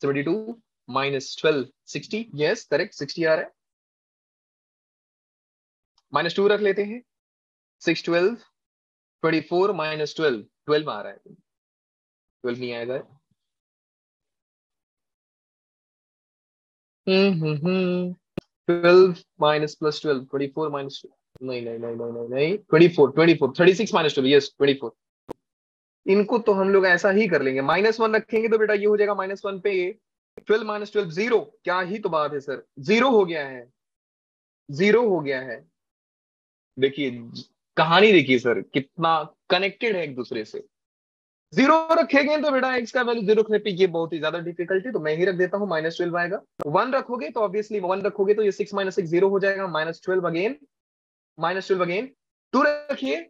72 -12 60, यस करेक्ट 60 आ रहा है। -2 रख लेते हैं, 6 12 24 -12 12 आ रहा है, 12 नहीं आएगा। 12 माइनस प्लस 12 24 माइनस 12 नहीं नहीं नहीं नहीं नहीं नहीं, 24 36 माइनस 12, यस 24। इनको तो हम लोग ऐसा ही कर लेंगे, -1 रखेंगे तो बेटा ये हो जाएगा -1 पे 12 माइनस 12 जीरो। क्या ही तो बात है सर, जीरो हो गया है, जीरो हो गया है। देखिए कहानी देखिए सर, कितना कनेक्टेड है एक दूसरे से। जीरो रखेंगे तो बेटा एक्स का वैल्यू जीरो रखने पे ये बहुत ही ज्यादा डिफिकल्टी, तो मैं ही रख देता हूँ -12 आएगा। 1 रखोगे तो ऑब्वियसली 1 रखोगे तो ये 6 माइनस 6 जीरो हो जाएगा, -12 अगेन, -12 अगेन। 2 रखिए,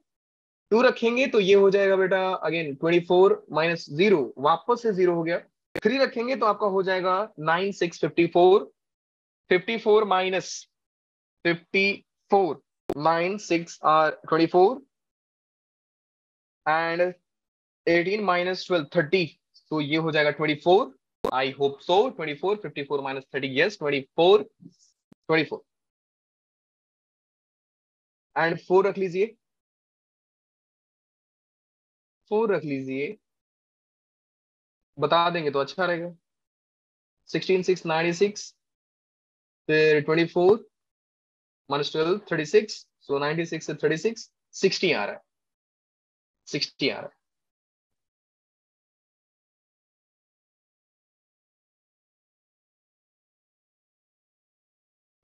2 रखेंगे तो ये हो जाएगा बेटा अगेन 24 माइनस जीरो, वापस से जीरो हो गया। 3 रखेंगे तो आपका हो जाएगा 9 6 54, 54 माइनस 54, 9 6 आर 24 एंड 18 माइनस 12 30, तो ये हो जाएगा 24। I hope so 24, 54 minus 30, yes 24, 24 and 4 रख लीजिए, 4 रख लीजिए, बता देंगे तो अच्छा रहेगा। 16 6 96, फिर 24 माइनस 12 36, सो 96 से 36 60 आ रहा है, 60 आ रहा है।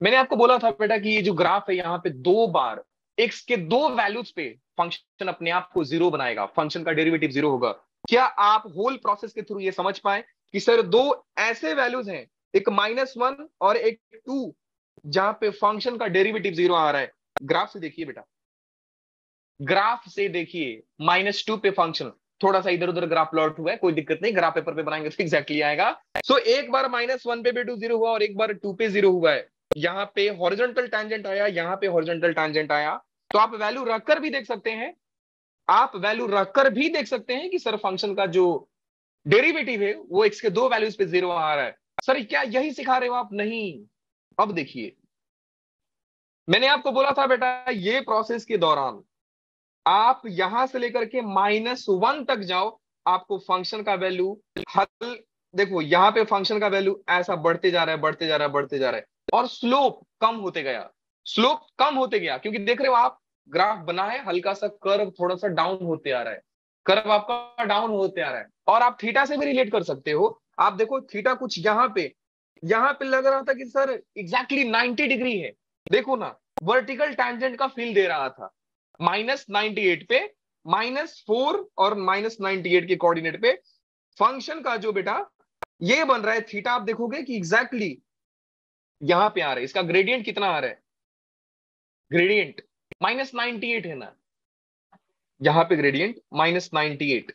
मैंने आपको बोला था बेटा कि ये जो ग्राफ है यहाँ पे दो बार एक्स के दो वैल्यूज पे फंक्शन अपने आप को जीरो बनाएगा, फंक्शन का डेरिवेटिव जीरो होगा। क्या आप होल प्रोसेस के थ्रू ये समझ पाए कि सर दो ऐसे वैल्यूज हैं, एक -1 और एक 2, जहां पे फंक्शन का डेरिवेटिव जीरो आ रहा है। ग्राफ से देखिए बेटा, ग्राफ से देखिए, -2 पे फंक्शन थोड़ा सा इधर उधर ग्राफ प्लॉट हुआ है, कोई दिक्कत नहीं, ग्राफ पेपर पे बनाएंगे तो एग्जैक्टली आएगा। सो एक बार -1 पे भी 2 जीरो हुआ और एक बार 2 पे जीरो हुआ है। यहाँ पे हॉरिजॉन्टल टैंजेंट आया, यहाँ पे हॉरिजॉन्टल टैंजेंट आया। तो आप वैल्यू रखकर भी देख सकते हैं, आप वैल्यू रखकर भी देख सकते हैं कि सर फंक्शन का जो डेरिवेटिव है वो एक्स के दो वैल्यूज पे जीरो आ रहा है। सर क्या यही सिखा रहे हो आप? नहीं। अब देखिए, मैंने आपको बोला था बेटा ये प्रोसेस के दौरान आप यहां से लेकर के -1 तक जाओ, आपको फंक्शन का वैल्यू हल, देखो यहां पे फंक्शन का वैल्यू ऐसा बढ़ते जा रहा है, बढ़ते जा रहा है, बढ़ते जा रहा है, और स्लोप कम होते गया, स्लोप कम होते गया, क्योंकि देख रहे हो आप ग्राफ बना है, हल्का सा कर्व थोड़ा सा डाउन होते आ रहा है, कर्व आपका डाउन होते आ रहा है। और आप थीटा से भी रिलेट कर सकते हो। आप देखो थीटा कुछ यहाँ पे लग रहा था कि सर एग्जैक्टली 90 डिग्री है, देखो ना वर्टिकल टैंजेंट का फील दे रहा था। -98 पे, -4 और -98 के कोऑर्डिनेट पे फंक्शन का जो बेटा ये बन रहा है थीटा, आप देखोगे कि एग्जैक्टली यहां पे आ रहा है। इसका ग्रेडियंट कितना आ रहा है? ग्रेडियंट -98 है ना, यहां पे ग्रेडियंट -98।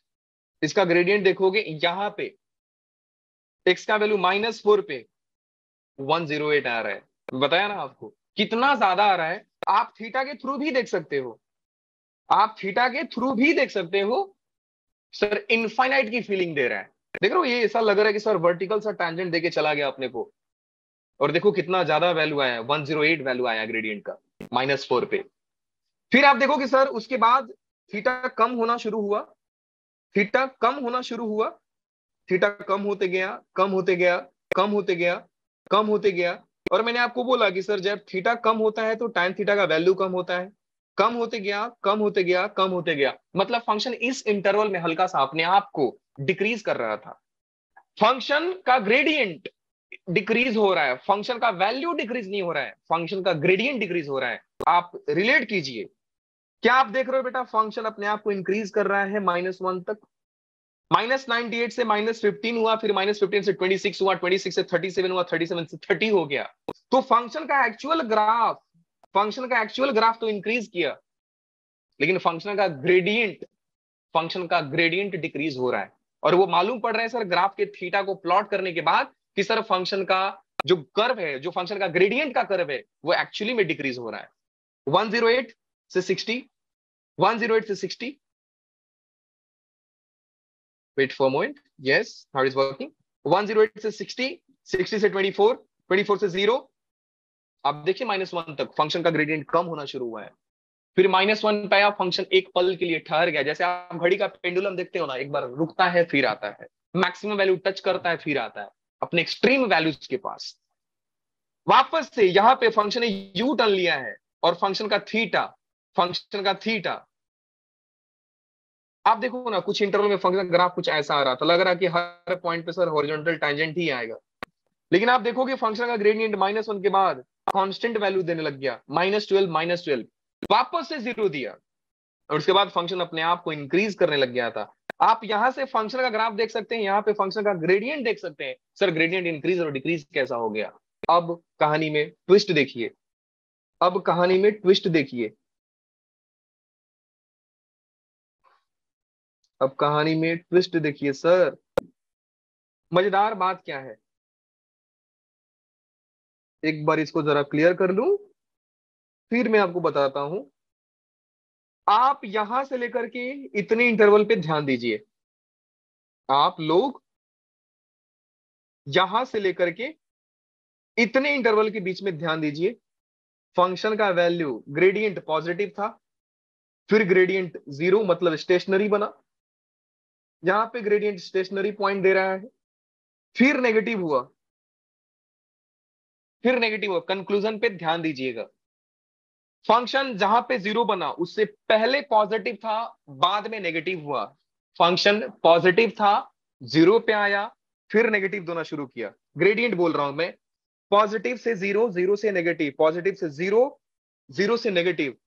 इसका ग्रेडियंट देखोगे यहां पे, एक्स का वैल्यू -4 पे 108 आ रहा है। बताया ना आपको कितना ज्यादा आ रहा है। आप थीटा के थ्रू भी देख सकते हो, आप थीटा के थ्रू भी देख सकते हो, सर इनफाइनाइट की फीलिंग दे रहा है। देख रहे हो, ये ऐसा लग रहा है कि सर वर्टिकल सा टैंजेंट देके चला गया अपने को। और देखो कितना ज्यादा वैल्यू आया, 108 वैल्यू आया ग्रेडियंट का -4 पे। फिर आप देखो कि सर उसके बाद थीटा कम होना शुरू हुआ, थीटा कम होना शुरू हुआ, थीटा कम होते गया, कम होते गया, कम होते गया, कम होते गया। और मैंने आपको बोला कि सर जब थीटा कम होता है तो tan थीटा का वैल्यू कम होता है, कम होते गया, कम होते गया, कम होते गया। मतलब फंक्शन इस इंटरवल में हल्का सा अपने आप को डिक्रीज कर रहा था। फंक्शन का ग्रेडियंट डिक्रीज हो रहा है, फंक्शन का वैल्यू डिक्रीज नहीं हो रहा है, फंक्शन का ग्रेडियंट डिक्रीज हो रहा है। आप रिलेट कीजिए, क्या आप देख रहे हो बेटा फंक्शन अपने आप को इंक्रीज कर रहा है -1 तक। -98 से -15 हुआ, फिर -15 से 26 हुआ, 26 से 37 हुआ, 37 से 30 हो गया। तो फंक्शन का एक्चुअल ग्राफ तो इंक्रीज किया, लेकिन फंक्शन का ग्रेडियंट डिक्रीज हो रहा है। और वो मालूम पड़ रहा है सर ग्राफ के थीटा को प्लॉट करने के बाद कि सर फंक्शन का जो कर्व है, जो फंक्शन का ग्रेडियंट का कर्व है, वो एक्चुअली में डिक्रीज हो रहा है। 108 से 60, 108 से 60, wait for moment, yes how is working. 108 से 60, 60 से 24, 24 से 0। अब देखिए -1 तक फंक्शन का ग्रेडियंट कम होना शुरू हुआ है। फिर -1 पे आया, फंक्शन एक पल के लिए ठहर गया, जैसे आप घड़ी का पेंडुलम देखते हो ना, एक बार रुकता है फिर आता है, मैक्सिमम वैल्यू टच करता है फिर आता है अपने एक्सट्रीम वैल्यूज के पास। वापस से यहाँ पे फंक्शन ने यू टर्न लिया है, और फंक्शन का थीटा, फंक्शन का थीटा, आप देखो ना कुछ इंटरवल में फंक्शन ग्राफ कुछ ऐसा आ रहा था, लग रहा कि हर पॉइंट पे सर हॉरिजॉन्टल टैंजेंट ही आएगा, लेकिन आप देखोगे फंक्शन का ग्रेडियंट -1 के बाद कांस्टेंट वैल्यू देने लग गया, -12 -12, वापस से 0 दिया, और उसके बाद फंक्शन अपने आप को इंक्रीज करने लग गया था। आप यहां से फंक्शन का ग्राफ देख सकते हैं, यहां पे फंक्शन का ग्रेडियंट देख सकते हैं, सर ग्रेडियंट इंक्रीज और डिक्रीज कैसा हो गया। अब कहानी में ट्विस्ट देखिए, अब कहानी में ट्विस्ट देखिए, अब कहानी में ट्विस्ट देखिए सर। मजेदार बात क्या है, एक बार इसको जरा क्लियर कर लूं, फिर मैं आपको बताता हूं। आप यहां से लेकर के इतने इंटरवल पे ध्यान दीजिए, आप लोग यहां से लेकर के इतने इंटरवल के बीच में ध्यान दीजिए। फंक्शन का वैल्यू ग्रेडियंट पॉजिटिव था, फिर ग्रेडियंट 0 मतलब स्टेशनरी बना, यहां पे ग्रेडियंट स्टेशनरी पॉइंट दे रहा है, फिर नेगेटिव हुआ, फिर नेगेटिव हुआ। कंक्लूजन पे ध्यान दीजिएगा, फंक्शन जहां पे 0 बना उससे पहले पॉजिटिव था, बाद में नेगेटिव हुआ। फंक्शन पॉजिटिव था, 0 पे आया, फिर नेगेटिव दोना शुरू किया। ग्रेडियंट बोल रहा हूं मैं, पॉजिटिव से 0, 0 से नेगेटिव, पॉजिटिव से 0, 0 से नेगेटिव,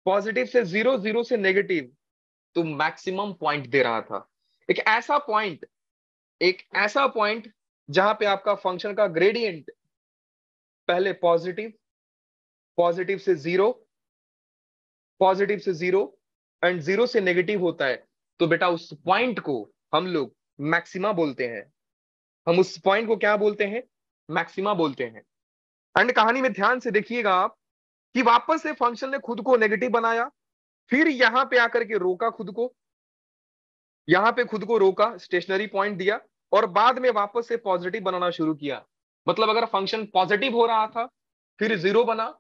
पॉजिटिव से 0, 0 से नेगेटिव, तो मैक्सिमम पॉइंट दे रहा था। एक ऐसा पॉइंट, एक ऐसा पॉइंट जहां पे आपका फंक्शन का ग्रेडियंट पहले पॉजिटिव, पॉजिटिव से 0, पॉजिटिव से 0 एंड 0 से नेगेटिव होता है, तो बेटा उस पॉइंट को हम लोग मैक्सिमा बोलते हैं। हम उस पॉइंट को क्या बोलते हैं, मैक्सिमा बोलते हैं। एंड कहानी में ध्यान से देखिएगा आप कि वापस से फंक्शन ने खुद को नेगेटिव बनाया, फिर यहां पे आकर के रोका खुद को, यहां पे खुद को रोका, स्टेशनरी पॉइंट दिया, और बाद में वापस से पॉजिटिव बनाना शुरू किया। मतलब अगर फंक्शन पॉजिटिव हो रहा था, फिर 0 बना,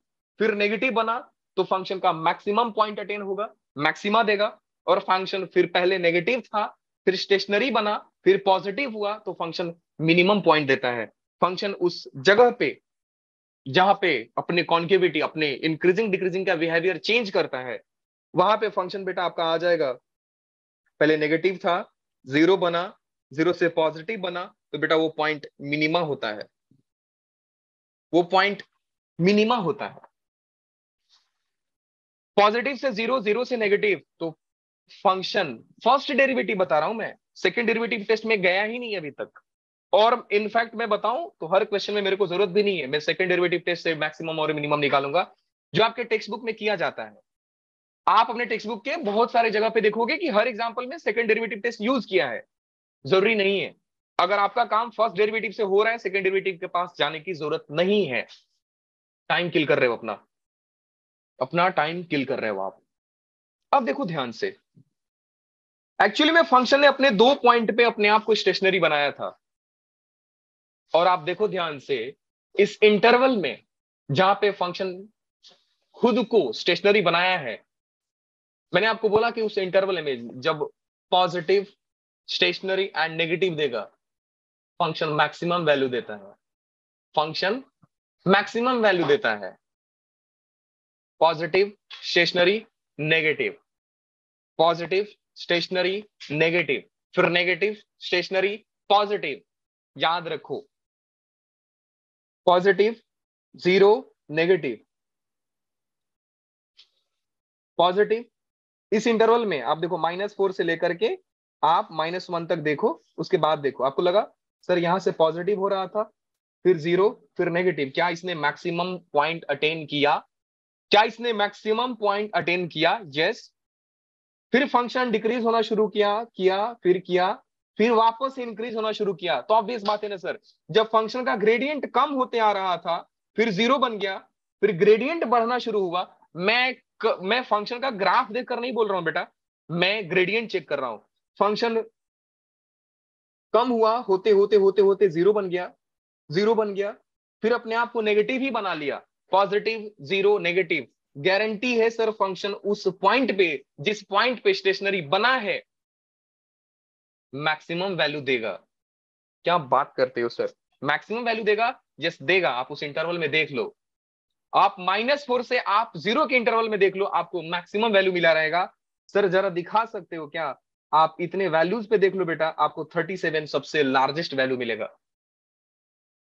फिर नेगेटिव बना, तो फंक्शन का मैक्सिमम पॉइंट अटेन होगा, मैक्सिमा देगा। और फंक्शन फिर पहले नेगेटिव था, फिर स्टेशनरी बना, फिर पॉजिटिव हुआ, तो फंक्शन मिनिमम पॉइंट देता है। फंक्शन उस जगह पे जहां पे अपने कॉन्केविटी, अपने इंक्रीजिंग डिक्रीजिंग का बिहेवियर चेंज करता है, वहां पे फंक्शन बेटा आपका आ जाएगा, पहले नेगेटिव था, 0 बना, 0 से पॉजिटिव बना, तो बेटा वो पॉइंट मिनिमा होता है, वो पॉइंट मिनिमा होता है। पॉजिटिव से 0, 0 से नेगेटिव, तो फंक्शन, फर्स्ट डेरिवेटिव बता रहा हूं मैं, सेकंड डेरिवेटिव टेस्ट में गया ही नहीं अभी तक। और इनफैक्ट मैं बताऊं तो हर क्वेश्चन में मेरे को जरूरत भी नहीं है, मैं सेकंड डेरिवेटिव टेस्ट से मैक्सिमम और मिनिमम निकालूंगा, जो आपके टेक्स्ट बुक में किया जाता है। आप अपने टेक्स्ट बुक के बहुत सारे जगह पे देखोगे कि हर एग्जांपल में सेकंड डेरिवेटिव टेस्ट यूज किया है, जरूरी नहीं है। अगर आपका काम फर्स्ट डेरिवेटिव से हो रहा है, सेकंड डेरिवेटिव के पास जाने की जरूरत नहीं है। टाइम किल कर रहे हो अपना, अपना टाइम किल कर रहे हो आप। अब देखो ध्यान से, एक्चुअली में फंक्शन ने अपने 2 पॉइंट पे अपने आप को स्टेशनरी बनाया था। और आप देखो ध्यान से, इस इंटरवल में जहां पे फंक्शन खुद को स्टेशनरी बनाया है, मैंने आपको बोला कि उस इंटरवल में जब पॉजिटिव, स्टेशनरी एंड नेगेटिव देगा, फंक्शन मैक्सिमम वैल्यू देता है, फंक्शन मैक्सिमम वैल्यू देता है। Positive, stationary, negative, positive, stationary, negative, फिर नेगेटिव, स्टेशनरी, पॉजिटिव। याद रखो, पॉजिटिव, 0, नेगेटिव, पॉजिटिव। इस इंटरवल में आप देखो -4 से लेकर के आप -1 तक देखो, उसके बाद देखो, आपको लगा सर यहां से पॉजिटिव हो रहा था, फिर 0, फिर नेगेटिव, क्या इसने मैक्सिमम पॉइंट अटेन किया, क्या इसने मैक्सिमम पॉइंट अटेन किया? यस। फिर फंक्शन डिक्रीज होना शुरू किया, फिर वापस इंक्रीज होना शुरू किया, तो ऑब्वियस बात है ना सर, जब फंक्शन का ग्रेडियंट कम होते आ रहा था, फिर 0 बन गया, फिर ग्रेडियंट बढ़ना शुरू हुआ। मैं फंक्शन का ग्राफ देखकर नहीं बोल रहा हूं बेटा, मैं ग्रेडियंट चेक कर रहा हूं। फंक्शन कम हुआ, होते होते होते होते 0 बन गया, 0 बन गया, फिर अपने आप को नेगेटिव ही बना लिया, पॉजिटिव, 0, नेगेटिव। गारंटी है सर फंक्शन उस पॉइंट पे, जिस पॉइंट पे स्टेशनरी बना है, मैक्सिमम वैल्यू देगा। क्या बात करते हो सर, मैक्सिमम वैल्यू देगा? यस देगा, आप उस इंटरवल में देख लो। आप -4 से आप 0 के इंटरवल में देख लो, आपको मैक्सिमम वैल्यू मिला रहेगा। सर जरा दिखा सकते हो क्या? आप इतने वैल्यूज पे देख लो बेटा, आपको 37 सबसे लार्जेस्ट वैल्यू मिलेगा।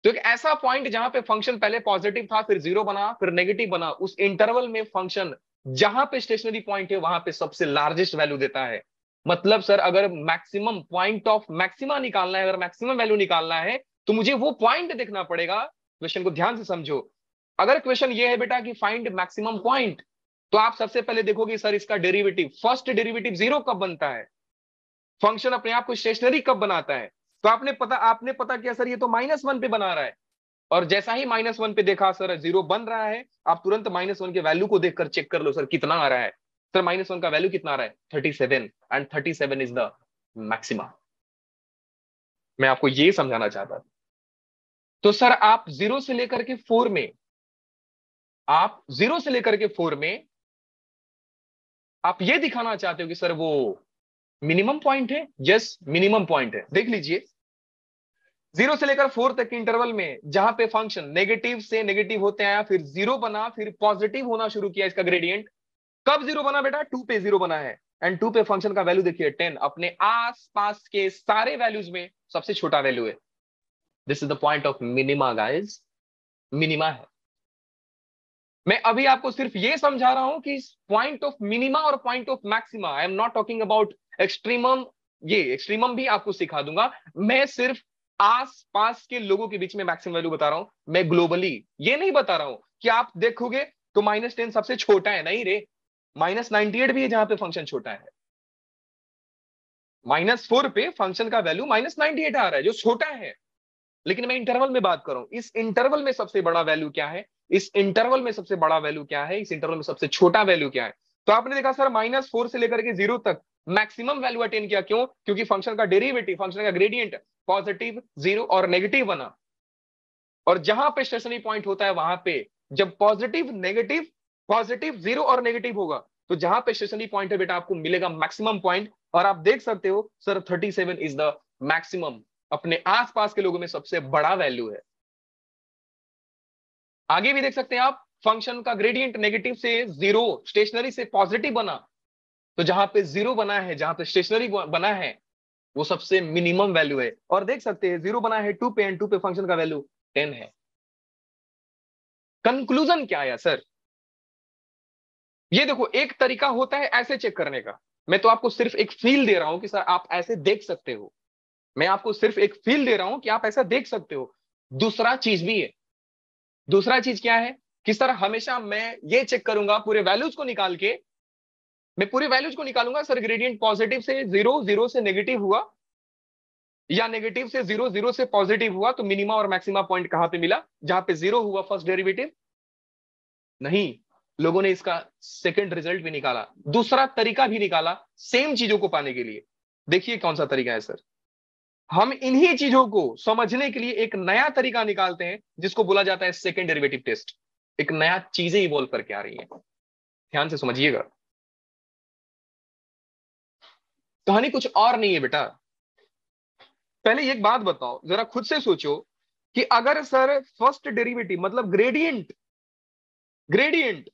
तो एक ऐसा पॉइंट जहां पे फंक्शन पहले पॉजिटिव था, फिर 0 बना, फिर नेगेटिव बना, उस इंटरवल में फंक्शन जहां पे स्टेशनरी पॉइंट है वहां पे सबसे लार्जेस्ट वैल्यू देता है। मतलब सर अगर मैक्सिमम पॉइंट ऑफ मैक्सिमा निकालना है, अगर मैक्सिमम वैल्यू निकालना है, तो मुझे वो पॉइंट देखना पड़ेगा। क्वेश्चन को ध्यान से समझो। अगर क्वेश्चन ये है बेटा कि फाइंड मैक्सिमम पॉइंट, तो आप सबसे पहले देखोगे सर इसका डेरिवेटिव, फर्स्ट डेरिवेटिव 0 कब बनता है, फंक्शन अपने आप को स्टेशनरी कब बनाता है। तो आपने पता किया सर ये तो -1 पे बना रहा है, और जैसा ही -1 पे देखा सर 0 बन रहा है, आप तुरंत -1 के वैल्यू को देखकर चेक कर लो सर कितना आ रहा है। सर -1 का वैल्यू कितना आ रहा है, 37, एंड 37 इज द मैक्सिमा। मैं आपको ये समझाना चाहता था। तो सर आप 0 से लेकर के 4 में, आप 0 से लेकर के 4 में आप ये दिखाना चाहते हो कि सर वो मिनिमम पॉइंट है। यस, मिनिमम पॉइंट है। देख लीजिए 0 से लेकर 4 तक के इंटरवल में जहां पे फंक्शन नेगेटिव से नेगेटिव होते आया, फिर 0 बना, फिर पॉजिटिव होना शुरू किया इसका ग्रेडियंट। कब 0 बना बेटा, 2 पे 0 बना है, एंड 2 पे फंक्शन का वैल्यू देखिए 10, अपने आस पास के सारे वैल्यूज में सबसे छोटा वैल्यू है। This is the point of minima guys, minima है। मैं अभी आपको सिर्फ ये समझा रहा हूं कि पॉइंट ऑफ मिनिमा और point of maxima, I am not talking about extremum. ये एक्सट्रीमम भी आपको सिखा दूंगा। मैं सिर्फ आस पास के लोगों के बीच में मैक्सिमम वैल्यू बता रहा हूं। मैं ग्लोबली ये नहीं बता रहा हूं कि आप देखोगे तो -10 सबसे छोटा है, नहीं रे, -98 भी है जहां पे फंक्शन छोटा है। -4 पे फंक्शन का वैल्यू -98 आ रहा है जो छोटा है। लेकिन मैं इंटरवल में बात कर रहा हूं, इस इंटरवल में सबसे बड़ा वैल्यू क्या है, इस इंटरवल में सबसे बड़ा वैल्यू क्या है, इस इंटरवल में सबसे छोटा वैल्यू क्या है। तो आपने देखा सर -4 से लेकर के 0 तक मैक्सिमम वैल्यू अटेन किया। क्यों? क्योंकि फंक्शन का डेरिवेटिव, फंक्शन का ग्रेडियंट पॉजिटिव, 0 और नेगेटिव बना। और जहां पे स्टेशनरी पॉइंट होता है वहां पे जब पॉजिटिव नेगेटिव, पॉजिटिव 0 और नेगेटिव होगा, तो जहां पे स्टेशनरी पॉइंट है बेटा आपको मिलेगा मैक्सिमम पॉइंट। और आप देख सकते हो सर 37 इज द मैक्सिमम, अपने आसपास के लोगों में सबसे बड़ा वैल्यू है। आगे भी देख सकते हैं आप, फंक्शन का ग्रेडियंट नेगेटिव से 0, स्टेशनरी से पॉजिटिव बना, तो जहां पे 0 बना है, जहां पे स्टेशनरी बना है, वो सबसे मिनिमम वैल्यू है। और देख सकते हैं 0 बना है 2 पे, एंड 2 पे फंक्शन का वैल्यू 10 है। कंक्लूजन क्या आया सर? ये देखो एक तरीका होता है ऐसे चेक करने का। मैं तो आपको सिर्फ एक फील दे रहा हूं कि सर आप ऐसे देख सकते हो। मैं आपको सिर्फ एक फील दे रहा हूं कि आप ऐसा देख सकते हो। दूसरा चीज भी है। दूसरा चीज क्या है कि सर हमेशा मैं ये चेक करूंगा पूरे वैल्यूज को निकाल के, मैं पूरे वैल्यूज को निकालूंगा सर ग्रेडियंट पॉजिटिव से 0, 0 से नेगेटिव हुआ, या नेगेटिव से 0, 0 से पॉजिटिव हुआ, तो मिनिमा और मैक्सिमा पॉइंट कहां पे मिला, जहां पे 0 हुआ फर्स्ट डेरिवेटिव। नहीं, लोगों ने इसका सेकंड रिजल्ट भी निकाला, दूसरा तरीका भी निकाला सेम चीजों को पाने के लिए। देखिए कौन सा तरीका है सर। हम इन्हीं चीजों को समझने के लिए एक नया तरीका निकालते हैं जिसको बोला जाता है सेकंड डेरिवेटिव टेस्ट। एक नया चीजें इवॉल्व करके आ रही है, ध्यान से समझिएगा। कहानी कुछ और नहीं है बेटा। पहले एक बात बताओ, जरा खुद से सोचो कि अगर सर फर्स्ट डेरिवेटिव मतलब ग्रेडियंट, ग्रेडियंट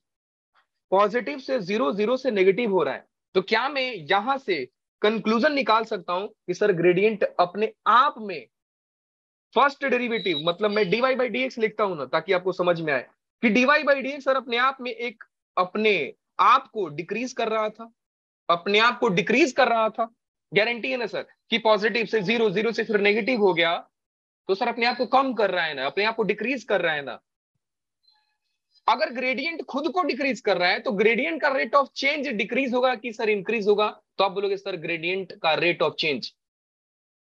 पॉजिटिव से 0, 0 से नेगेटिव हो रहा है, तो क्या मैं यहां से कंक्लूजन निकाल सकता हूं कि सर ग्रेडियंट अपने आप में, फर्स्ट डेरिवेटिव मतलब मैं dy बाई डी एक्स लिखता हूं ना ताकि आपको समझ में आए कि dy by D x sir अपने आप में एक, अपने आप को डिक्रीज कर रहा था, अपने आप को डिक्रीज कर रहा था। गारंटी है ना सर कि पॉजिटिव से 0, 0 से फिर नेगेटिव हो गया, तो सर अपने आप को कम कर रहा है ना, अपने आप को डिक्रीज कर रहा है ना। अगर ग्रेडियंट खुद को डिक्रीज कर रहा है तो ग्रेडियंट का रेट ऑफ चेंज डिक्रीज होगा कि सर इंक्रीज होगा? तो आप बोलोगे सर ग्रेडियंट का रेट ऑफ चेंज,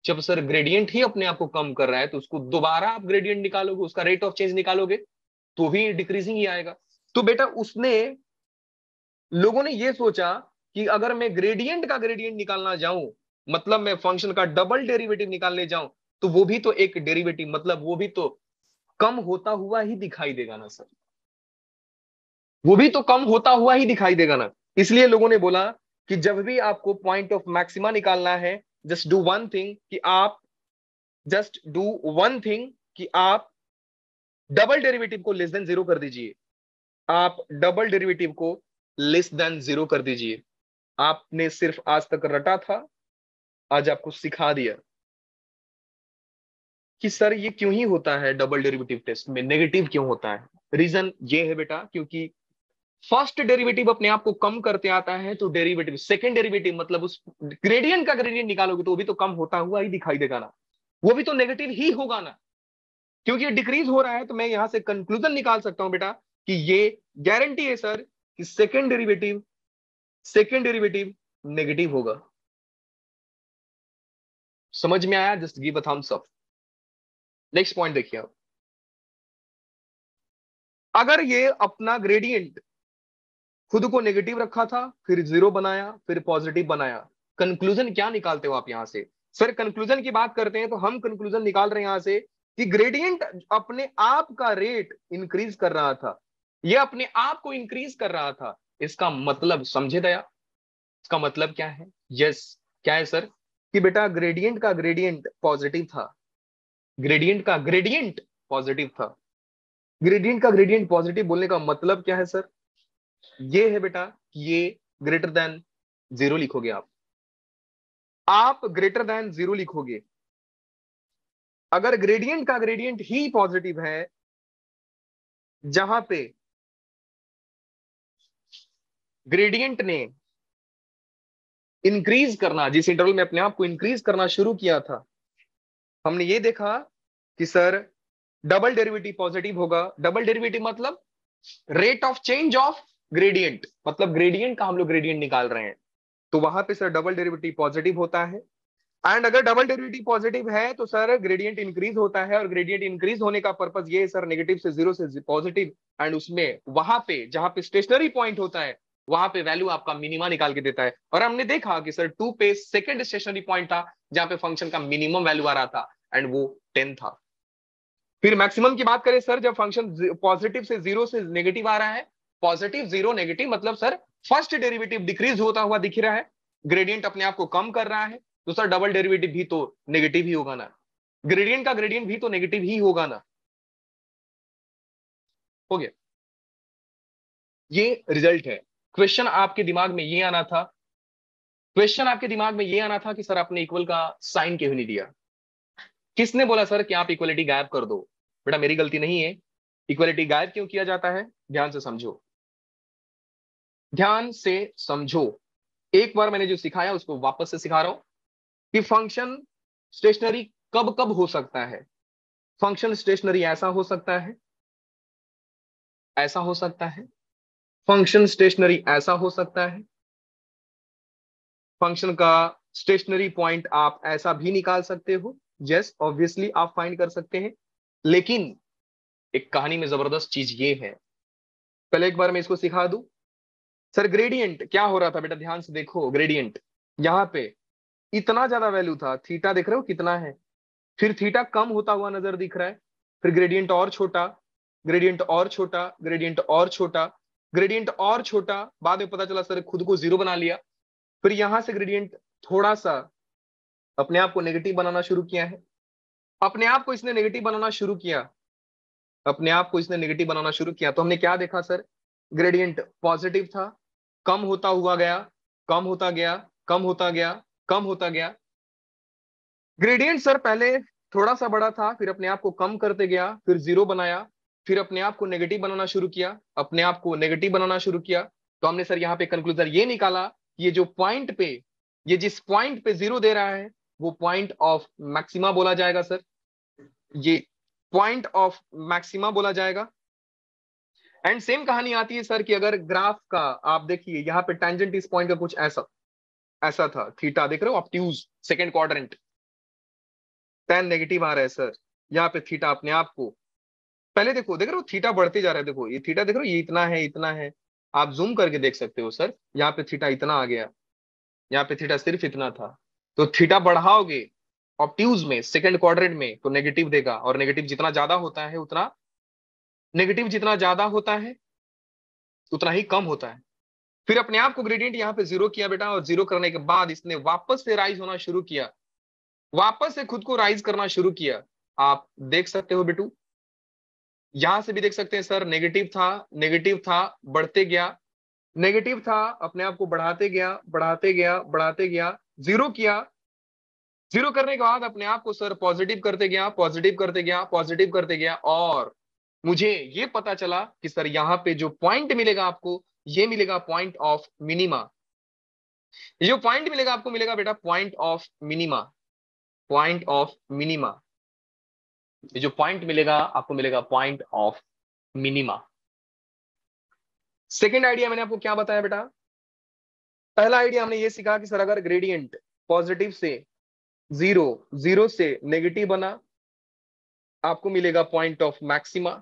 जब सर ग्रेडियंट ही अपने आप को कम कर रहा है तो उसको दोबारा आप ग्रेडियंट निकालोगे, उसका रेट ऑफ चेंज निकालोगे तो भी डिक्रीजिंग ही आएगा। तो बेटा उसने, लोगों ने ये सोचा कि अगर मैं ग्रेडियंट का ग्रेडियंट निकालना जाऊं, मतलब मैं फंक्शन का डबल डेरिवेटिव निकालने जाऊं, तो वो भी तो एक डेरिवेटिव, मतलब वो भी तो कम होता हुआ ही दिखाई देगा ना सर, वो भी तो कम होता हुआ ही दिखाई देगा ना। इसलिए लोगों ने बोला कि जब भी आपको पॉइंट ऑफ मैक्सिमा निकालना है, जस्ट डू वन थिंग कि आप, जस्ट डू वन थिंग कि आप डबल डेरिवेटिव को लेस देन 0 कर दीजिए। आप डबल डेरिवेटिव को लेस देन जीरो कर दीजिए। आपने सिर्फ आज तक रटा था, आज आपको सिखा दिया कि सर ये क्यों ही होता है, डबल डेरिवेटिव टेस्ट में नेगेटिव क्यों होता है। रीजन ये है बेटा, क्योंकि फर्स्ट डेरिवेटिव अपने आप को कम करते आता है, तो डेरिवेटिव सेकंड डेरिवेटिव मतलब उस ग्रेडियंट का ग्रेडियंट निकालोगे तो वो भी तो कम होता हुआ ही दिखाई देगा ना, वो भी तो नेगेटिव ही होगा ना, क्योंकि ये डिक्रीज हो रहा है। तो मैं यहां से कंक्लूजन निकाल सकता हूं बेटा कि ये गारंटी है सर कि सेकंड डेरिवेटिव नेगेटिव होगा। समझ में आया? Just give a thumbs up. Next point देखिए आप, अगर ये अपना ग्रेडियंट खुद को नेगेटिव रखा था, फिर जीरो बनाया, फिर पॉजिटिव बनाया, कंक्लूजन क्या निकालते हो आप यहां से? सर कंक्लूजन की बात करते हैं तो हम कंक्लूजन निकाल रहे हैं यहां से कि ग्रेडियंट अपने आप का रेट इंक्रीज कर रहा था, ये अपने आप को इंक्रीज कर रहा था। इसका मतलब समझे दया, इसका मतलब क्या है? यस, क्या है सर? कि बेटा ग्रेडियंट का ग्रेडियंट पॉजिटिव था, ग्रेडियंट का ग्रेडियंट पॉजिटिव था। ग्रेडियंट का ग्रेडियंट पॉजिटिव बोलने का मतलब क्या है सर? ये है बेटा कि ये ग्रेटर देन जीरो लिखोगे आप ग्रेटर देन जीरो लिखोगे। अगर ग्रेडियंट का ग्रेडियंट ही पॉजिटिव है, जहां पे ग्रेडियंट ने इंक्रीज करना, जिस इंटरवल में अपने आप को इंक्रीज करना शुरू किया था, हमने ये देखा कि सर डबल डेरिवेटिव पॉजिटिव होगा। डबल डेरिवेटिव मतलब rate of change of gradient, मतलब ग्रेडियंट का हम लोग ग्रेडियंट निकाल रहे हैं, तो वहां पे सर डबल डेरिवेटिव पॉजिटिव होता है। एंड अगर डबल डेरिवेटिव पॉजिटिव है तो सर ग्रेडियंट इंक्रीज होता है, और ग्रेडियंट इंक्रीज होने का पर्पस ये है सर नेगेटिव से जीरो से पॉजिटिव, एंड उसमें वहां पे जहां पे स्टेशनरी पॉइंट होता है वहां पे वैल्यू आपका मिनिमा निकाल के देता है। और हमने देखा कि सर 2 पे सेकंड स्टेशनरी पॉइंट था जहां पे फंक्शन का मिनिमम वैल्यू आ रहा था, एंड वो 10 था। फिर मैक्सिमम की बात करें सर, जब फंक्शन पॉजिटिव से जीरो से नेगेटिव आ रहा है, पॉजिटिव जीरो नेगेटिव मतलब सर फर्स्ट डेरिवेटिव डिक्रीज होता हुआ दिख रहा है, ग्रेडियंट अपने आप को कम कर रहा है, तो सर डबल डेरिवेटिव भी तो नेगेटिव ही होगा ना, ग्रेडियंट का ग्रेडियंट भी तो नेगेटिव ही होगा ना। हो गया, ये रिजल्ट है। क्वेश्चन आपके दिमाग में ये आना था, क्वेश्चन आपके दिमाग में ये आना था कि सर आपने इक्वल का साइन क्यों नहीं दिया? किसने बोला सर कि आप इक्वलिटी गायब कर दो? बेटा मेरी गलती नहीं है। इक्वलिटी गायब क्यों किया जाता है? ध्यान से समझो, ध्यान से समझो। एक बार मैंने जो सिखाया उसको वापस से सिखा रहा हूं कि फंक्शन स्टेशनरी कब कब हो सकता है। फंक्शन स्टेशनरी ऐसा हो सकता है, ऐसा हो सकता है, फंक्शन स्टेशनरी ऐसा हो सकता है, फंक्शन का स्टेशनरी पॉइंट आप ऐसा भी निकाल सकते हो। यस ऑब्वियसली आप फाइंड कर सकते हैं, लेकिन एक कहानी में जबरदस्त चीज ये है, पहले एक बार मैं इसको सिखा दूं। सर ग्रेडियंट क्या हो रहा था बेटा, ध्यान से देखो, ग्रेडियंट यहां पे इतना ज्यादा वैल्यू था, थीटा देख रहे हो कितना है, फिर थीटा कम होता हुआ नजर दिख रहा है, फिर ग्रेडियंट और छोटा, ग्रेडियंट और छोटा, ग्रेडियंट और छोटा, ग्रेडियंट और छोटा, बाद में पता चला सर खुद को जीरो बना लिया। फिर यहां से ग्रेडियंट थोड़ा सा अपने आप को नेगेटिव बनाना शुरू किया है, अपने आप को इसने नेगेटिव बनाना शुरू किया, अपने आप को इसने नेगेटिव बनाना शुरू किया, तो हमने क्या देखा सर? ग्रेडियंट पॉजिटिव था, कम होता हुआ गया, कम होता गया, कम होता गया, कम होता गया। ग्रेडियंट सर पहले थोड़ा सा बड़ा था, फिर अपने आप को कम करते गया, फिर जीरो बनाया, फिर अपने आप को नेगेटिव बनाना शुरू किया, अपने आप को नेगेटिव बनाना शुरू किया। तो हमने सर यहाँ पे कंक्लूजन ये निकाला, ये जो पॉइंट पे, ये जिस पॉइंट पे जीरो दे रहा है वो पॉइंट ऑफ मैक्सिमा बोला जाएगा सर, ये पॉइंट ऑफ मैक्सिमा बोला जाएगा। एंड सेम कहानी आती है सर कि अगर ग्राफ का आप देखिए, यहाँ पे टेंजेंट इस पॉइंट का कुछ ऐसा ऐसा था, थीटा देख रहे हो, obtuse second quadrant, tan negative आ रहा है सर, यहाँ पे थीटा अपने आप को, पहले देखो देख रहे हो थीटा बढ़ते जा रहा है, देखो ये थीटा देख रहे हो, ये इतना है, इतना है, आप जूम करके देख सकते हो सर, यहाँ पे थीटा इतना आ गया, यहाँ पे थीटा सिर्फ इतना था। तो थीटा बढ़ाओगे ऑब्ट्यूज में सेकंड क्वाड्रेंट में तो नेगेटिव देगा, और नेगेटिव जितना ज्यादा होता है उतना, नेगेटिव जितना ज्यादा होता है उतना ही कम होता है। फिर अपने आप को ग्रेडियंट यहाँ पे जीरो किया बेटा, और जीरो करने के बाद इसने वापस से राइज होना शुरू किया, वापस से खुद को राइज करना शुरू किया। आप देख सकते हो बेटू, यहां से भी देख सकते हैं सर, नेगेटिव था, बढ़ते गया, नेगेटिव था, अपने आप को बढ़ाते गया, बढ़ाते गया, बढ़ाते गया, जीरो किया, जीरो करने के बाद अपने आप को सर पॉजिटिव करते गया, पॉजिटिव करते गया, पॉजिटिव करते गया, और मुझे ये पता चला कि सर यहाँ पे जो पॉइंट मिलेगा आपको, ये मिलेगा पॉइंट ऑफ मिनिमा। ये जो पॉइंट मिलेगा आपको, मिलेगा बेटा point of minima, point of minima. ये जो पॉइंट मिलेगा आपको, मिलेगा point of minima. Second idea मैंने आपको क्या बताया बेटा? पहला आइडिया हमने ये सीखा कि सर अगर ग्रेडियंट पॉजिटिव से जीरो, जीरो से नेगेटिव बना, आपको मिलेगा पॉइंट ऑफ मैक्सिमा।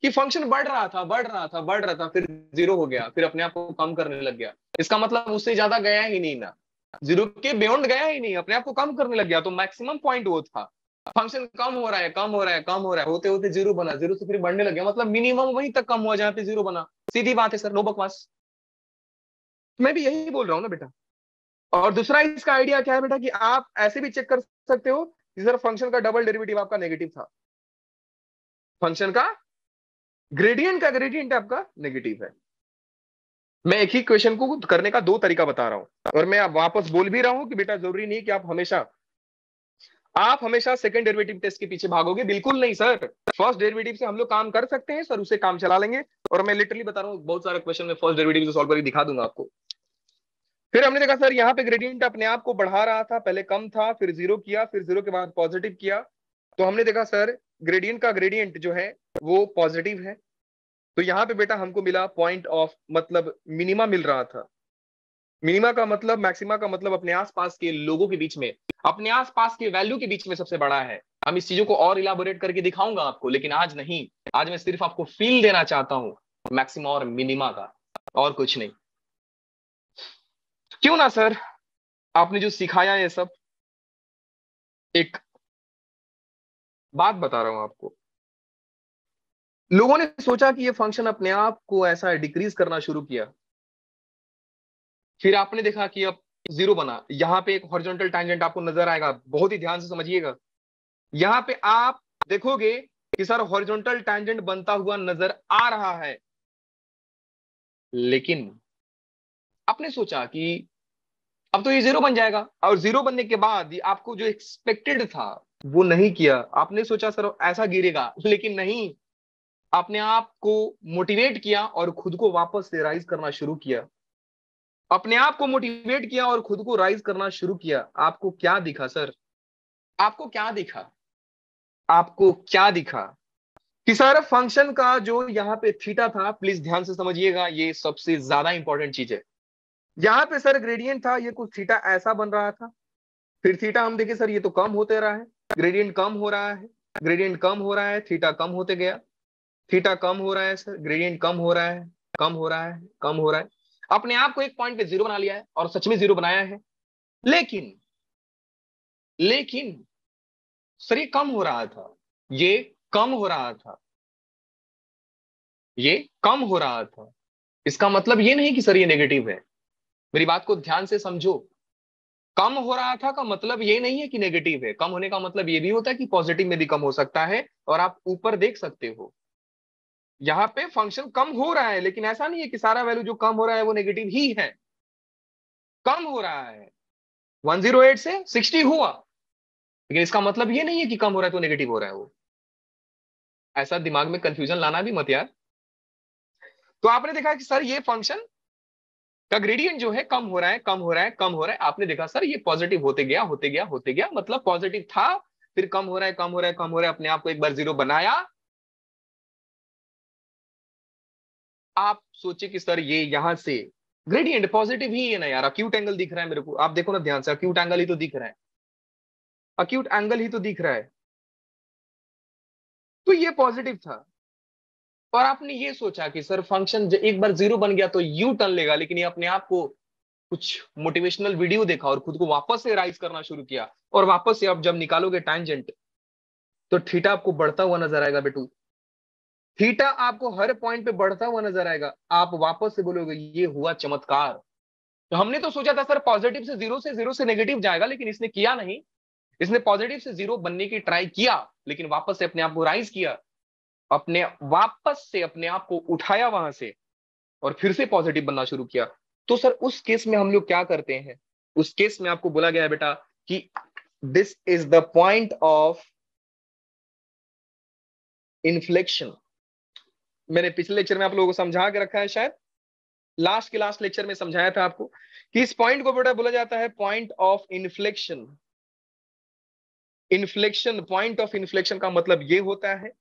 कि फंक्शन बढ़ रहा था, बढ़ रहा था, बढ़ रहा था, फिर जीरो हो गया, फिर अपने आप को कम करने लग गया, इसका मतलब उससे ज्यादा गया ही नहीं ना, जीरो के बियॉन्ड गया ही नहीं, अपने आप को कम करने लग गया, तो मैक्सिमम पॉइंट वो था। फंक्शन कम हो रहा है, कम हो रहा है, कम हो रहा है, होते होते जीरो बना, जीरो से फिर बढ़ने लग गया, मतलब मिनिमम वहीं तक कम हुआ जहां पे जीरो बना। सीधी बात है सर, नो बकवास। मैं भी यही बोल रहा हूँ ना बेटा। और दूसरा इसका आइडिया क्या है बेटा, कि आप ऐसे भी चेक कर सकते हो कि सर फंक्शन का डबल डेरिवेटिव आपका नेगेटिव था, फंक्शन का ग्रेडियंट आपका नेगेटिव है। मैं एक ही क्वेश्चन को करने का दो तरीका बता रहा हूं, और मैं अब वापस बोल भी रहा हूं कि बेटा जरूरी नहीं कि आप हमेशा सेकंड डेरिवेटिव टेस्ट के पीछे भागोगे, बिल्कुल नहीं सर। फर्स्ट डेरिवेटिव से हम लोग काम कर सकते हैं सर, उसे काम चला लेंगे। और मैं लिटरली बता रहा हूँ, बहुत सारे क्वेश्चन में फर्स्ट डेरिवेटिव से सॉल्व करके दिखा दूंगा आपको। फिर हमने देखा सर यहाँ पे ग्रेडियंट अपने आप को बढ़ा रहा था, पहले कम था, फिर जीरो किया, फिर जीरो के बाद पॉजिटिव किया, तो हमने देखा सर ग्रेडियंट का ग्रेडियंट जो है वो पॉजिटिव है। तो यहाँ पे बेटा हमको मिला पॉइंट ऑफ, मतलब मिनिमा मिल रहा था। मिनिमा का मतलब, मैक्सिमा का मतलब अपने आसपास के लोगों के बीच में, अपने आसपास के वैल्यू के बीच में सबसे बड़ा है। हम इस चीजों को और इलाबोरेट करके दिखाऊंगा आपको, लेकिन आज नहीं। आज मैं सिर्फ आपको फील देना चाहता हूं मैक्सिमा और मिनिमा का, और कुछ नहीं। क्यों ना सर, आपने जो सिखाया ये सब, एक बात बता रहा हूं आपको। लोगों ने सोचा कि ये फंक्शन अपने आप को ऐसा डिक्रीज करना शुरू किया, फिर आपने देखा कि अब जीरो बना। यहां पे एक हॉरिजॉन्टल टैंजेंट आपको नजर आएगा, बहुत ही ध्यान से समझिएगा। यहां पे आप देखोगे कि सर हॉरिजॉन्टल टैंजेंट बनता हुआ नजर आ रहा है, लेकिन आपने सोचा कि अब तो ये जीरो बन जाएगा, और जीरो बनने के बाद ये आपको जो एक्सपेक्टेड था वो नहीं किया। आपने सोचा सर ऐसा गिरेगा, लेकिन नहीं। आपने आप को मोटिवेट किया और खुद को वापस से राइज करना शुरू किया। अपने आप को मोटिवेट किया और खुद को राइज करना शुरू किया। आपको क्या दिखा सर? आपको क्या दिखा? आपको क्या दिखा? कि सर फंक्शन का जो यहाँ पे थीटा था, प्लीज ध्यान से समझिएगा, ये सबसे ज्यादा इंपॉर्टेंट चीज है। यहाँ पे सर ग्रेडियंट था, ये कुछ थीटा ऐसा बन रहा था, फिर थीटा हम देखे सर ये तो कम होते रहा है, ग्रेडियंट कम हो रहा है, ग्रेडियंट कम हो रहा है, थीटा कम होते गया, थीटा कम हो रहा है सर, ग्रेडियंट कम हो रहा है, कम हो रहा है, कम हो रहा है। अपने आप को एक पॉइंट पे जीरो बना लिया है, और सच में जीरो बनाया है। लेकिन लेकिन सर ये कम हो रहा था, ये कम हो रहा था, ये कम हो रहा था। इसका मतलब ये नहीं कि सर ये नेगेटिव है। मेरी बात को ध्यान से समझो। कम हो रहा था का मतलब ये नहीं है कि नेगेटिव है। कम होने का मतलब ये भी होता है कि पॉजिटिव में भी कम हो सकता है। और आप ऊपर देख सकते हो, यहाँ पे फंक्शन कम हो रहा है, लेकिन ऐसा नहीं है कि सारा वैल्यू जो कम हो रहा है वो नेगेटिव ही है। कम हो रहा है, 108 से 60 हुआ, लेकिन इसका मतलब ये नहीं है कि कम हो रहा है तो नेगेटिव हो रहा है वो। ऐसा दिमाग में कंफ्यूजन लाना भी मत यार। तो आपने देखा कि सर ये फंक्शन का ग्रेडियंट जो है कम हो रहा है, कम हो रहा है, कम हो रहा है। आपने देखा सर ये पॉजिटिव होते गया, होते गया, होते गया, मतलब पॉजिटिव था, फिर कम हो रहा है, कम हो रहा है, कम हो रहा है, अपने आप को एक बार जीरो बनाया। आप सोचे कि सर ये यहां से ग्रेडियंट पॉजिटिव ही है ना यार, अक्यूट एंगल दिख रहा है मेरे को, आप देखो ना ध्यान से, अक्यूट एंगल ही तो दिख रहा है, अक्यूट एंगल ही तो दिख रहा है, तो ये पॉजिटिव था। और आपने ये सोचा कि सर फंक्शन एक बार जीरो बन गया तो यू टर्न लेगा, लेकिन ये अपने आप को कुछ मोटिवेशनल वीडियो देखा और खुद को वापस से राइज करना शुरू किया, और वापस से अब जब निकालोगे टैंजेंट तो थीटा आपको बढ़ता हुआ नजर आएगा बेटू। थीटा आपको हर पॉइंट पे बढ़ता हुआ नजर आएगा। आप वापस से बोलोगे ये हुआ चमत्कार। तो हमने तो सोचा था सर पॉजिटिव से जीरो, से जीरो से नेगेटिव जाएगा, लेकिन इसने किया नहीं। इसने पॉजिटिव से जीरो बनने की ट्राई किया, लेकिन वापस से अपने आप को राइज किया। अपने वापस से अपने आप को उठाया वहां से और फिर से पॉजिटिव बनना शुरू किया, तो सर उस केस में हम लोग क्या करते हैं? उस केस में आपको बोला गया है बेटा कि this is the point of inflection. मैंने पिछले लेक्चर में आप लोगों को समझा के रखा है, शायद लास्ट के लास्ट लेक्चर में समझाया था आपको कि इस पॉइंट को बेटा बोला जाता है point of inflection. Inflection, point of inflection का मतलब ये होता है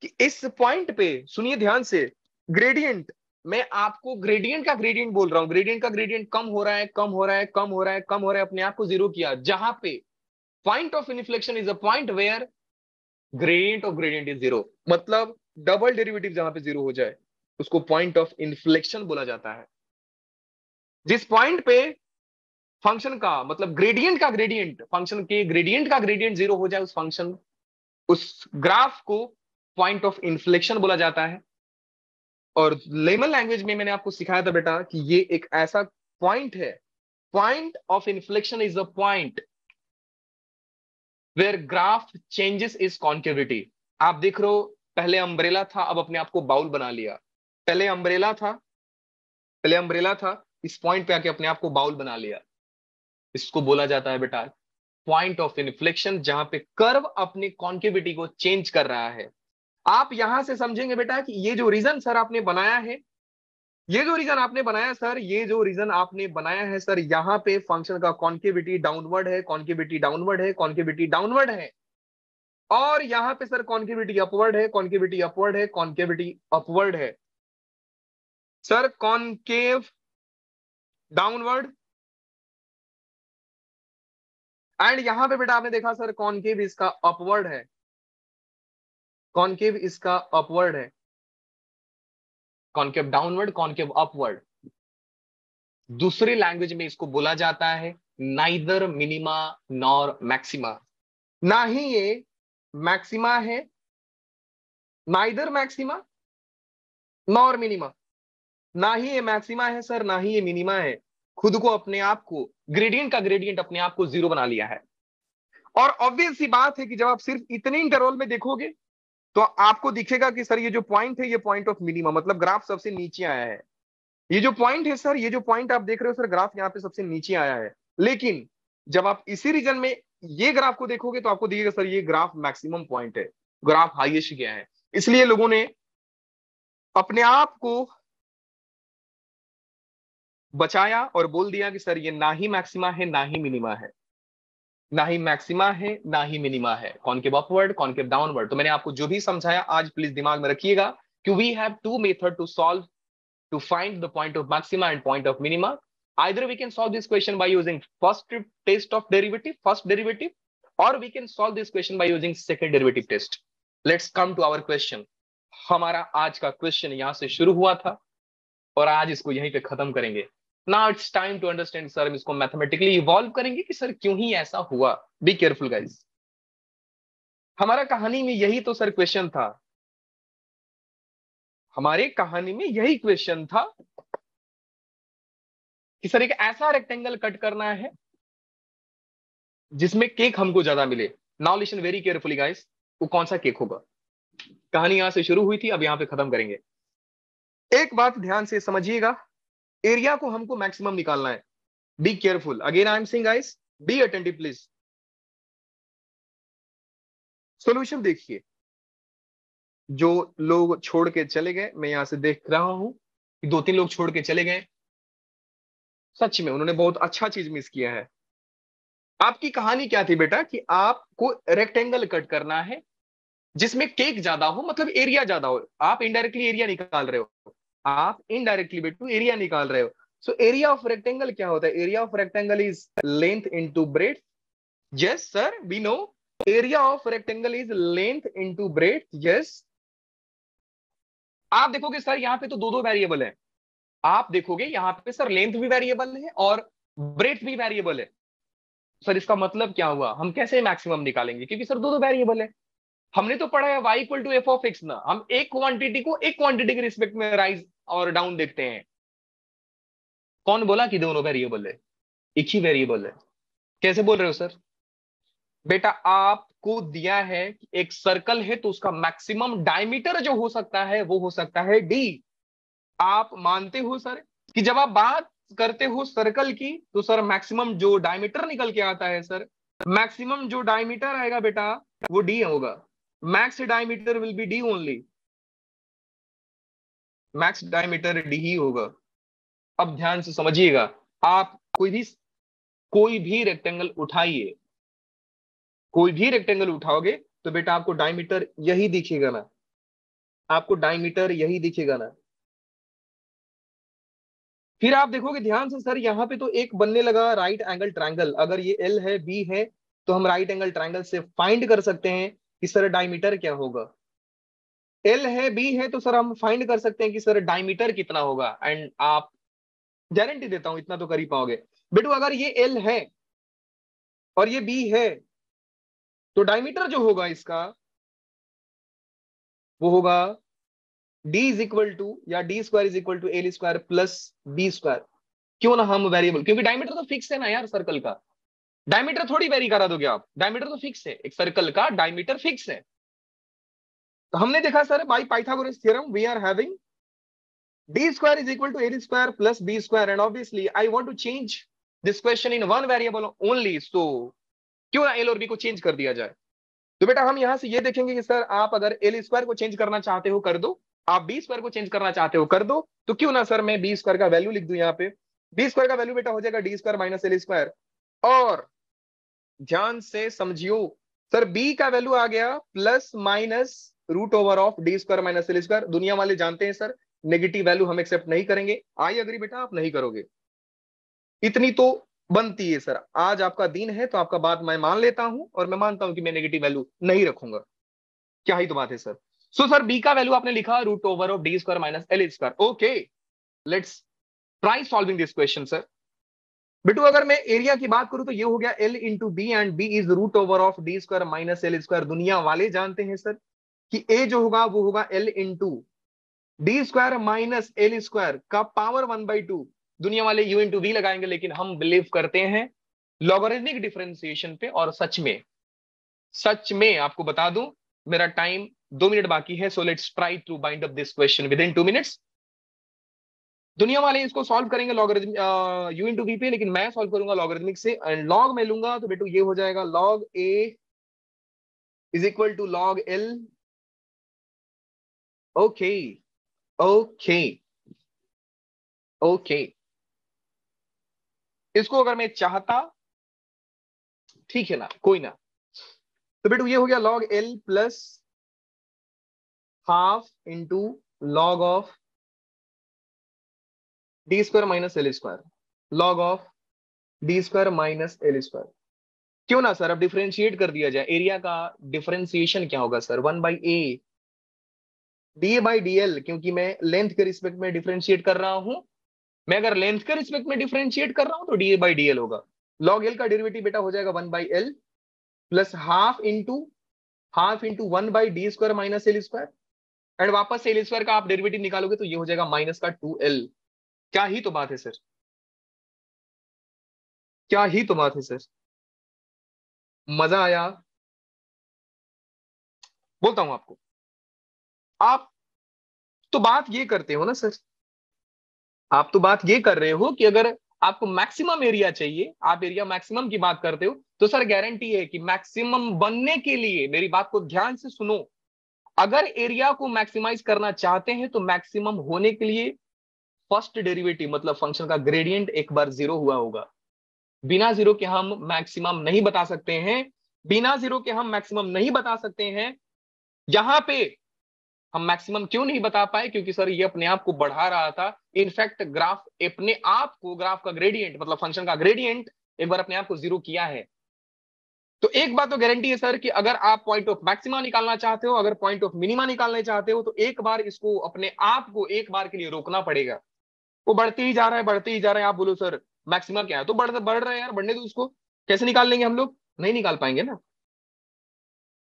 कि इस पॉइंट पे, सुनिए ध्यान से, ग्रेडियंट, मैं आपको ग्रेडियंट का ग्रेडियंट बोल रहा हूं, ग्रेडियंट का ग्रेडियंट कम हो रहा है, कम हो रहा है, कम हो रहा है, कम हो रहा है, अपने आप को जीरो किया, जहां पे point of inflection is a point where gradient of gradient is zero, मतलब डबल डेरिवेटिव जहां पे जीरो हो जाए उसको पॉइंट ऑफ इन्फ्लेक्शन बोला जाता है। जिस पॉइंट पे फंक्शन का मतलब ग्रेडियंट का ग्रेडियंट, फंक्शन के ग्रेडियंट का ग्रेडियंट जीरो हो जाए, उस फंक्शन, उस ग्राफ को पॉइंट ऑफ इन्फ्लेक्शन बोला जाता है। और लेमन लैंग्वेज में मैंने आपको सिखाया था बेटा कि ये एक ऐसा पॉइंट है, point of inflection is a point where graph changes is concavity. आप देख रहे हो, पहले अम्ब्रेला था, अब अपने आप को बाउल बना लिया। पहले अम्ब्रेला था, पहले अम्ब्रेला था, इस पॉइंट पे आके अपने आप को बाउल बना लिया। इसको बोला जाता है बेटा पॉइंट ऑफ इन्फ्लेक्शन, जहां पे कर्व अपनी कॉन्केविटी को चेंज कर रहा है। आप यहां से समझेंगे बेटा कि ये जो रीजन सर आपने बनाया है, ये जो रीजन आपने बनाया सर, ये जो रीजन आपने बनाया है सर, यहाँ पे फंक्शन का कॉन्केविटी डाउनवर्ड है, कॉन्केविटी डाउनवर्ड है, कॉन्केविटी डाउनवर्ड है, और यहाँ पे सर कॉन्केविटी अपवर्ड है, कॉन्केविटी अपवर्ड है, कॉन्केविटी अपवर्ड है। सर कॉन्केव डाउनवर्ड, एंड यहां पे बेटा आपने देखा सर कॉन्केव इसका अपवर्ड है, कॉन्केव इसका अपवर्ड है, कॉन्केव डाउनवर्ड, कॉन्केव अपवर्ड। दूसरी लैंग्वेज में इसको बोला जाता है नाइदर मिनिमा नॉर मैक्सिमा। ना ही ये मैक्सिमा है, नाइदर मैक्सिमा नॉर मिनिमा, ना ही ये मैक्सिमा है सर, ना ही ये मिनिमा है। खुद को, अपने आप को, ग्रेडियंट का ग्रेडियंट अपने आप को जीरो बना लिया है। और ऑब्वियस सी बात है कि जब आप सिर्फ इतने इंटरवल में देखोगे तो आपको दिखेगा कि सर ये जो पॉइंट है ये पॉइंट ऑफ मिनिमा, मतलब ग्राफ सबसे नीचे आया है। ये जो पॉइंट है सर, ये जो पॉइंट आप देख रहे हो सर, ग्राफ यहाँ पे सबसे नीचे आया है। लेकिन जब आप इसी रीजन में ये ग्राफ को देखोगे तो आपको दिखेगा सर ये ग्राफ मैक्सिमम पॉइंट है, ग्राफ हाईएस्ट गया है। इसलिए लोगों ने अपने आप को बचाया और बोल दिया कि सर ये ना ही मैक्सिमा है ना ही मिनिमा है, ना ही मैक्सिमा है ना ही मिनिमा है, कॉन्केव अपवर्ड, कॉन्केव डाउनवर्ड। तो मैंने आपको जो भी समझाया आज प्लीज दिमाग में रखिएगा कि we have two method to solve to find the point of maxima and point of minima. Either we can solve this question by using first test of derivative, first derivative, or we can solve this question by using second derivative test. Let's come to our question. हमारा आज का question यहां से शुरू हुआ था और आज इसको यहीं पे खत्म करेंगे। Now it's time to understand sir, हम इसको मैथमेटिकली इवॉल्व करेंगे कि सर क्यों ही ऐसा हुआ। बी केयरफुल गाइज, हमारा कहानी में यही तो सर क्वेश्चन था, हमारे कहानी में यही क्वेश्चन था कि सर एक ऐसा रेक्टेंगल कट करना है जिसमें केक हमको ज्यादा मिले। Now listen very carefully guys, वो कौन सा केक होगा? कहानी यहां से शुरू हुई थी, अब यहां पे खत्म करेंगे। एक बात ध्यान से समझिएगा, एरिया को हमको मैक्सिमम निकालना है। Be careful, again I am saying guys, be attentive please. Solution देखिए, जो लोग छोड़ के चले गए, मैं यहां से देख रहा हूं कि दो तीन लोग छोड़ के चले गए, सच में उन्होंने बहुत अच्छा चीज मिस किया है। आपकी कहानी क्या थी बेटा कि आपको रेक्टेंगल कट करना है जिसमें केक ज्यादा हो, मतलब एरिया ज्यादा हो। आप इनडायरेक्टली एरिया निकाल रहे हो, आप इनडायरेक्टली बेटू एरिया निकाल रहे हो। सो एरिया ऑफ रेक्टेंगल क्या होता है? Area of rectangle is length into breadth. Yes sir, we know area of rectangle is length into breadth. Yes, आप देखोगे सर यहाँ पे तो दो दो वेरिएबल है। आप देखोगे यहाँ पे सर लेंथ भी वेरिएबल है और ब्रेड्थ भी वेरिएबल है। सर इसका मतलब क्या हुआ? हम कैसे मैक्सिमम निकालेंगे? क्योंकि सर दो दो वेरिएबल है। हमने तो पढ़ा है y equal to F of X ना, हम एक क्वांटिटी को एक क्वांटिटी के रिस्पेक्ट में राइज और डाउन देखते हैं। कौन बोला कि दोनों वेरिएबल है? एक ही वेरिएबल है। कैसे बोल रहे हो सर? बेटा आपको दिया है कि एक सर्कल है तो उसका मैक्सिमम डायमीटर जो हो सकता है वो हो सकता है डी। आप मानते हो सर कि जब आप बात करते हो सर्कल की तो सर मैक्सिमम जो डायमीटर निकल के आता है सर, मैक्सिमम जो डायमीटर आएगा बेटा वो डी होगा। Max diameter will be D only, max diameter D ही होगा। अब ध्यान से समझिएगा, आप कोई भी रेक्टेंगल उठाइए, कोई भी रेक्टेंगल उठाओगे तो बेटा आपको डायमीटर यही दिखेगा ना, आपको डायमीटर यही दिखेगा ना। फिर आप देखोगे ध्यान से सर, यहां पे तो एक बनने लगा राइट एंगल ट्रायंगल। अगर ये एल है बी है तो हम राइट एंगल ट्रायंगल से फाइंड कर सकते हैं कि सर डायमीटर क्या होगा। एल है बी है तो सर हम फाइंड कर सकते हैं कि सर डायमीटर कितना होगा। एंड आप, गारंटी देता हूं इतना तो कर ही पाओगे बेटू, अगर ये एल है और ये बी है तो डायमीटर जो होगा इसका वो होगा डी इज इक्वल टू, या D square is equal to L square plus B square. क्यों ना हम वेरिएबल, क्योंकि डायमीटर तो फिक्स है ना यार सर्कल का, डायमीटर थोड़ी वेरी करा दोगे आप, डायमीटर तो फिक्स है, एक सर्कल का डायमीटर फिक्स है। तो हमने देखा sir by Pythagoras theorem we are having D square is equal to L square plus B square, and obviously I want to change this question in one variable only, so क्यों ना L और B को change कर दिया जाए। तो बेटा हम यहां से ये देखेंगे कि सर आप अगर एल स्क्वायर को चेंज करना चाहते हो कर दो, आप बी स्क्वायर को चेंज करना चाहते हो कर दो, तो क्यों ना सर मैं बी स्क्वायर का वैल्यू लिख दूं यहाँ पे। बी स्क्वायर का वैल्यू बेटा हो जाएगा D square minus L square. और ध्यान से समझियो सर, बी का वैल्यू आ गया plus minus root over of D square minus L square. दुनिया वाले जानते हैं सर नेगेटिव वैल्यू हम एक्सेप्ट नहीं करेंगे। आई अग्री बेटा, आप नहीं करोगे, इतनी तो बनती है सर। आज आपका दिन है तो आपका बात मैं मान लेता हूं और मैं मानता हूं कि मैं नेगेटिव वैल्यू नहीं रखूंगा। क्या ही तो बात है सर। सो सर बी का वैल्यू आपने लिखा root over of D square minus L square. Okay, let's try solving this question sir. बेटू अगर मैं एरिया की बात करूं तो ये हो गया L into B and B is root over of D square minus L square. दुनिया वाले जानते हैं सर कि ए जो होगा वो होगा L into D square minus L square का पावर 1/2। दुनिया वाले यू इंटू वी लगाएंगे, लेकिन हम बिलीव करते हैं लॉगरिथमिक डिफरेंशिएशन पे। और सच में आपको बता दूं, मेरा टाइम 2 मिनट बाकी है, so let's try to bind up this question within 2 minutes. दुनिया वाले इसको सॉल्व करेंगे लॉगरिथम यू इंटू वी पे, लेकिन मैं सॉल्व करूंगा लॉगरिथमिक से। एंड लॉग में लूंगा तो बेटू ये हो जाएगा log A is equal to log L. Okay okay okay, इसको अगर मैं चाहता, ठीक है ना, कोई ना, तो बेटू ये हो गया log L plus half into log of D square minus L square, log of D square minus L square. क्यों ना सर अब डिफरेंशिएट कर दिया जाए। एरिया का डिफरेंशिएशन क्या होगा sir, 1/a D by D L, क्योंकि मैं लेंथ के रिस्पेक्ट में डिफरेंशिएट कर रहा हूं। मैं अगर लेंथ के रिस्पेक्ट में डिफरेंशिएट कर रहा हूं तो डी बाई डी एल होगा। लॉग एल का डेरिवेटिव बेटा हो जाएगा 1/l plus half into 1/d square minus L square. And वापस से एल स्क्वायर का आप डेरिवेटिव निकालोगे तो ये हो जाएगा माइनस का 2l। क्या ही तो बात है सर, क्या ही तो बात है सर। मजा आया, बोलता हूं आपको। आप तो बात ये करते हो ना सर, आप तो बात ये कर रहे हो कि अगर आपको मैक्सिमम एरिया चाहिए, आप एरिया मैक्सिमम की बात करते हो, तो सर गारंटी है कि मैक्सिमम बनने के लिए, मेरी बात को ध्यान से सुनो, अगर एरिया को मैक्सिमाइज करना चाहते हैं तो मैक्सिमम होने के लिए फर्स्ट डेरिवेटिव मतलब फंक्शन का ग्रेडियंट एक बार 0 हुआ होगा। बिना जीरो के हम मैक्सिमम नहीं बता सकते हैं, बिना जीरो के हम मैक्सिमम नहीं बता सकते हैं। यहां पे हम मैक्सिमम क्यों नहीं बता पाए, क्योंकि सर ये अपने आप को बढ़ा रहा था। इनफैक्ट ग्राफ अपने आप को, ग्राफ का ग्रेडियंट मतलब फंक्शन का ग्रेडियंट एक बार अपने आप को 0 किया है। तो एक बात तो गारंटी है सर कि अगर आप पॉइंट ऑफ मैक्सिमा निकालना चाहते हो, अगर पॉइंट ऑफ मिनिमा निकालना चाहते हो, तो एक बार इसको अपने आप को एक बार के लिए रोकना पड़ेगा। वो बढ़ते ही जा रहा है, बढ़ते ही जा रहा है। आप बोलो सर मैक्सिमा क्या है, तो बढ़ रहा है यार, बढ़ने दो उसको। कैसे निकाल लेंगे हम लोग, नहीं निकाल पाएंगे ना।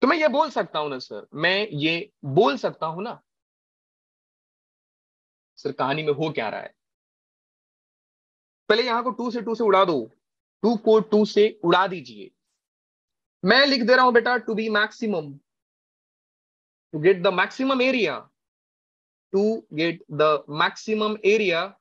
तो मैं ये बोल सकता हूं ना सर, मैं ये बोल सकता हूं ना सर, कहानी में हो क्या रहा है। पहले यहां को 2 से उड़ा दो, 2 को 2 से उड़ा दीजिए। मैं लिख दे रहा हूं बेटा to be maximum, to get the maximum area, to get the maximum area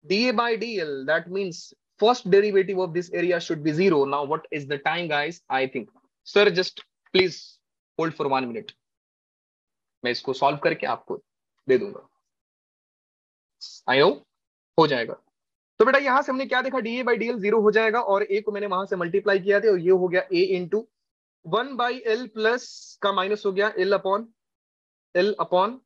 dA by dl, that means first derivative of this area should be 0. Now what is the time guys? I think sir just please hold for 1 minute, मैं इसको solve करके आपको दे दूंगा। I hope हो जाएगा। तो बेटा यहां से हमने क्या देखा, dA by dl 0 हो जाएगा और a को मैंने वहां से मल्टीप्लाई किया था और ये हो गया a इंटू 1/l प्लस का माइनस हो गया l upon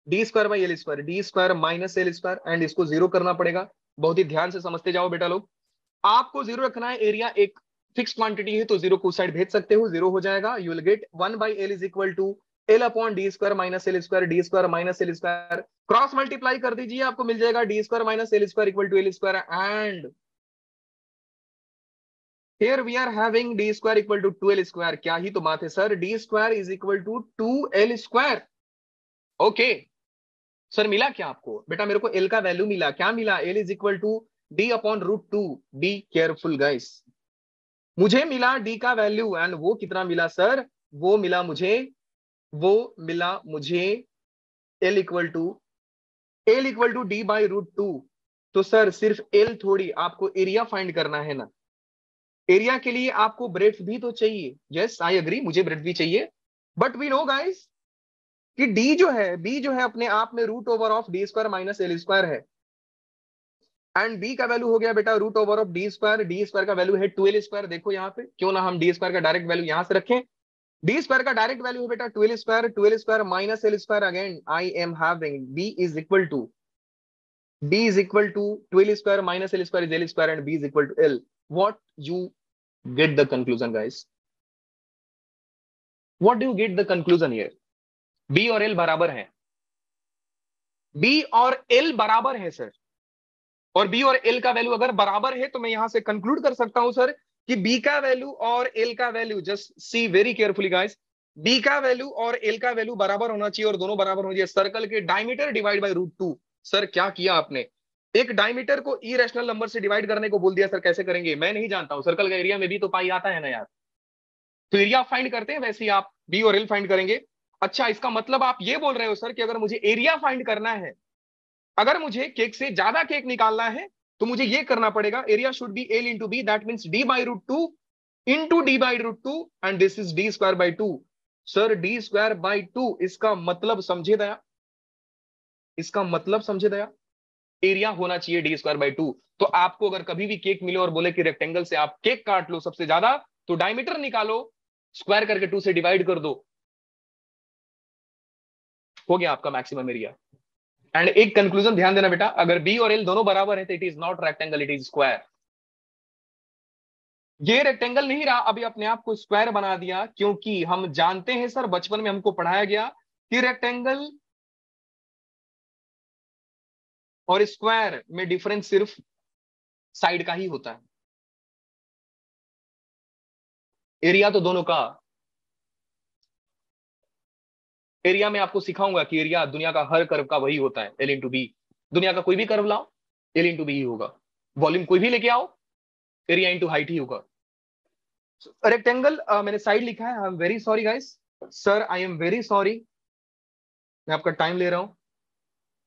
D square by L square, D square minus L square, and इसको 0 करना पड़ेगा। बहुत ही ध्यान से समझते जाओ बेटा लोग। आपको 0 रखना है, एरिया एक फिक्स क्वांटिटी है तो 0 को साइड भेज सकते हो, 0 हो जाएगा। You will get 1/l is equal to L upon D square minus L square, D square minus L square, cross multiply कर दीजिए, आपको मिल जाएगा D square minus L square equal to L square, and here we are having d square equal to 2l square। क्या ही तो बात है sir, d square is equal to 2l square। Okay sir मिला क्या आपको? बेटा मेरे को l का वैल्यू मिला, क्या मिला? l is equal to d upon root 2। Be careful guys, मुझे मिला d का वैल्यू, एंड वो कितना मिला सर? वो मिला मुझे l equal to d by root 2। तो सर सिर्फ l थोड़ी, आपको एरिया फाइंड करना है ना। एरिया के लिए आपको ब्रेड्थ भी तो चाहिए। यस आई एग्री, मुझे ब्रेड्थ भी चाहिए, बट वी नो गाइस कि b जो है अपने आप में root over of D square minus L square है, एंड b का वैल्यू हो गया बेटा root over of D square का वैल्यू है 2l स्क्वायर। देखो यहाँ पे, क्यों ना हम डी स्क्वायर का डायरेक्ट वैल्यू यहां से रखें। डी स्क्वायर का डायरेक्ट वैल्यू है बेटा 2l square minus L square. Again I am having b is equal to 2l square minus L square is L square, and b is equal to l। What you get the conclusion guys? What do you get the conclusion here? b और l बराबर है, b और l बराबर है sir, और b और l का value अगर बराबर है तो मैं यहां से कंक्लूड कर सकता हूं सर कि b का वैल्यू और l का value, just see very carefully guys, b का वैल्यू और l का वैल्यू बराबर होना चाहिए और दोनों बराबर होना चाहिए। सर्कल के diameter divide by root 2। Sir क्या किया आपने? एक डायमीटर को इरेशनल नंबर से डिवाइड करने को बोल दिया। सर कैसे करेंगे? मैं नहीं जानता हूं, सर्कल का एरिया में भी तो पाई आता है ना यार। तो एरिया फाइंड करते हैं वैसे ही आप b और l फाइंड करेंगे। अच्छा इसका मतलब आप ये बोल रहे हो सर कि अगर मुझे एरिया फाइंड करना है, अगर मुझे केक से ज्यादा केक निकालना है तो मुझे ये करना पड़ेगा, area should be l into B, that means d by root 2 into d by root 2, and this is d square by 2। Sir d square by 2, इसका मतलब समझे दया, इसका मतलब समझे दया, एरिया होना चाहिए d स्क्वायर बाई 2। तो आपको अगर कभी भी केक मिले और बोले कि रेक्टेंगल से आप केक काट लो सबसे ज्यादा, तो डायमीटर निकालो, स्क्वायर करके 2 से डिवाइड कर दो, हो गया आपका मैक्सिमम एरिया। एंड एक कंक्लूजन ध्यान देना बेटा, अगर b और l दोनों बराबर है तो it is not rectangle, it is square. ये रेक्टेंगल नहीं रहा, अभी अपने आप को स्क्वायर बना दिया, क्योंकि हम जानते हैं सर, बचपन में हमको पढ़ाया गया कि रेक्टेंगल और स्क्वायर में डिफरेंस सिर्फ साइड का ही होता है, एरिया तो दोनों का। एरिया में आपको सिखाऊंगा कि एरिया दुनिया का हर कर्व का वही होता है, एल इंटू बी। दुनिया का कोई भी कर्व लाओ, एल इंटू बी ही होगा। वॉल्यूम कोई भी लेके आओ, एरिया इंटू हाइट ही होगा। रेक्टेंगल मैंने साइड लिखा है, I am very sorry guys, sir I am very sorry, मैं आपका टाइम ले रहा हूं।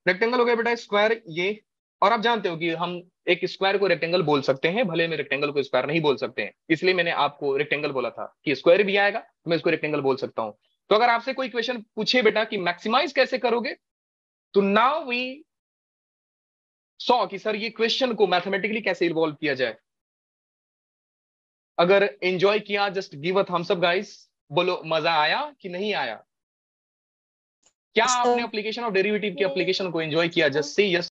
रेक्टेंगल हो गया बेटा स्क्वायर ये, और आप जानते हो कि हम एक स्क्वायर को रेक्टेंगल बोल सकते हैं, भले में रेक्टेंगल को स्क्वायर नहीं बोल सकते हैं, इसलिए मैंने आपको रेक्टेंगल बोला था कि स्क्वायर भी आएगा तो मैं इसको रेक्टेंगल बोल सकता हूं। तो अगर आपसे कोई क्वेश्चन पूछे बेटा कि मैक्सिमाइज कैसे करोगे, तो नाउ वी सॉ कि सर ये क्वेश्चन को मैथमेटिकली कैसे इन्वॉल्व किया जाए। अगर एंजॉय किया just give a thumbs up guys, बोलो मजा आया कि नहीं आया? क्या आपने एप्लीकेशन ऑफ डेरिवेटिव की एप्लीकेशन को एंजॉय किया? Just say yes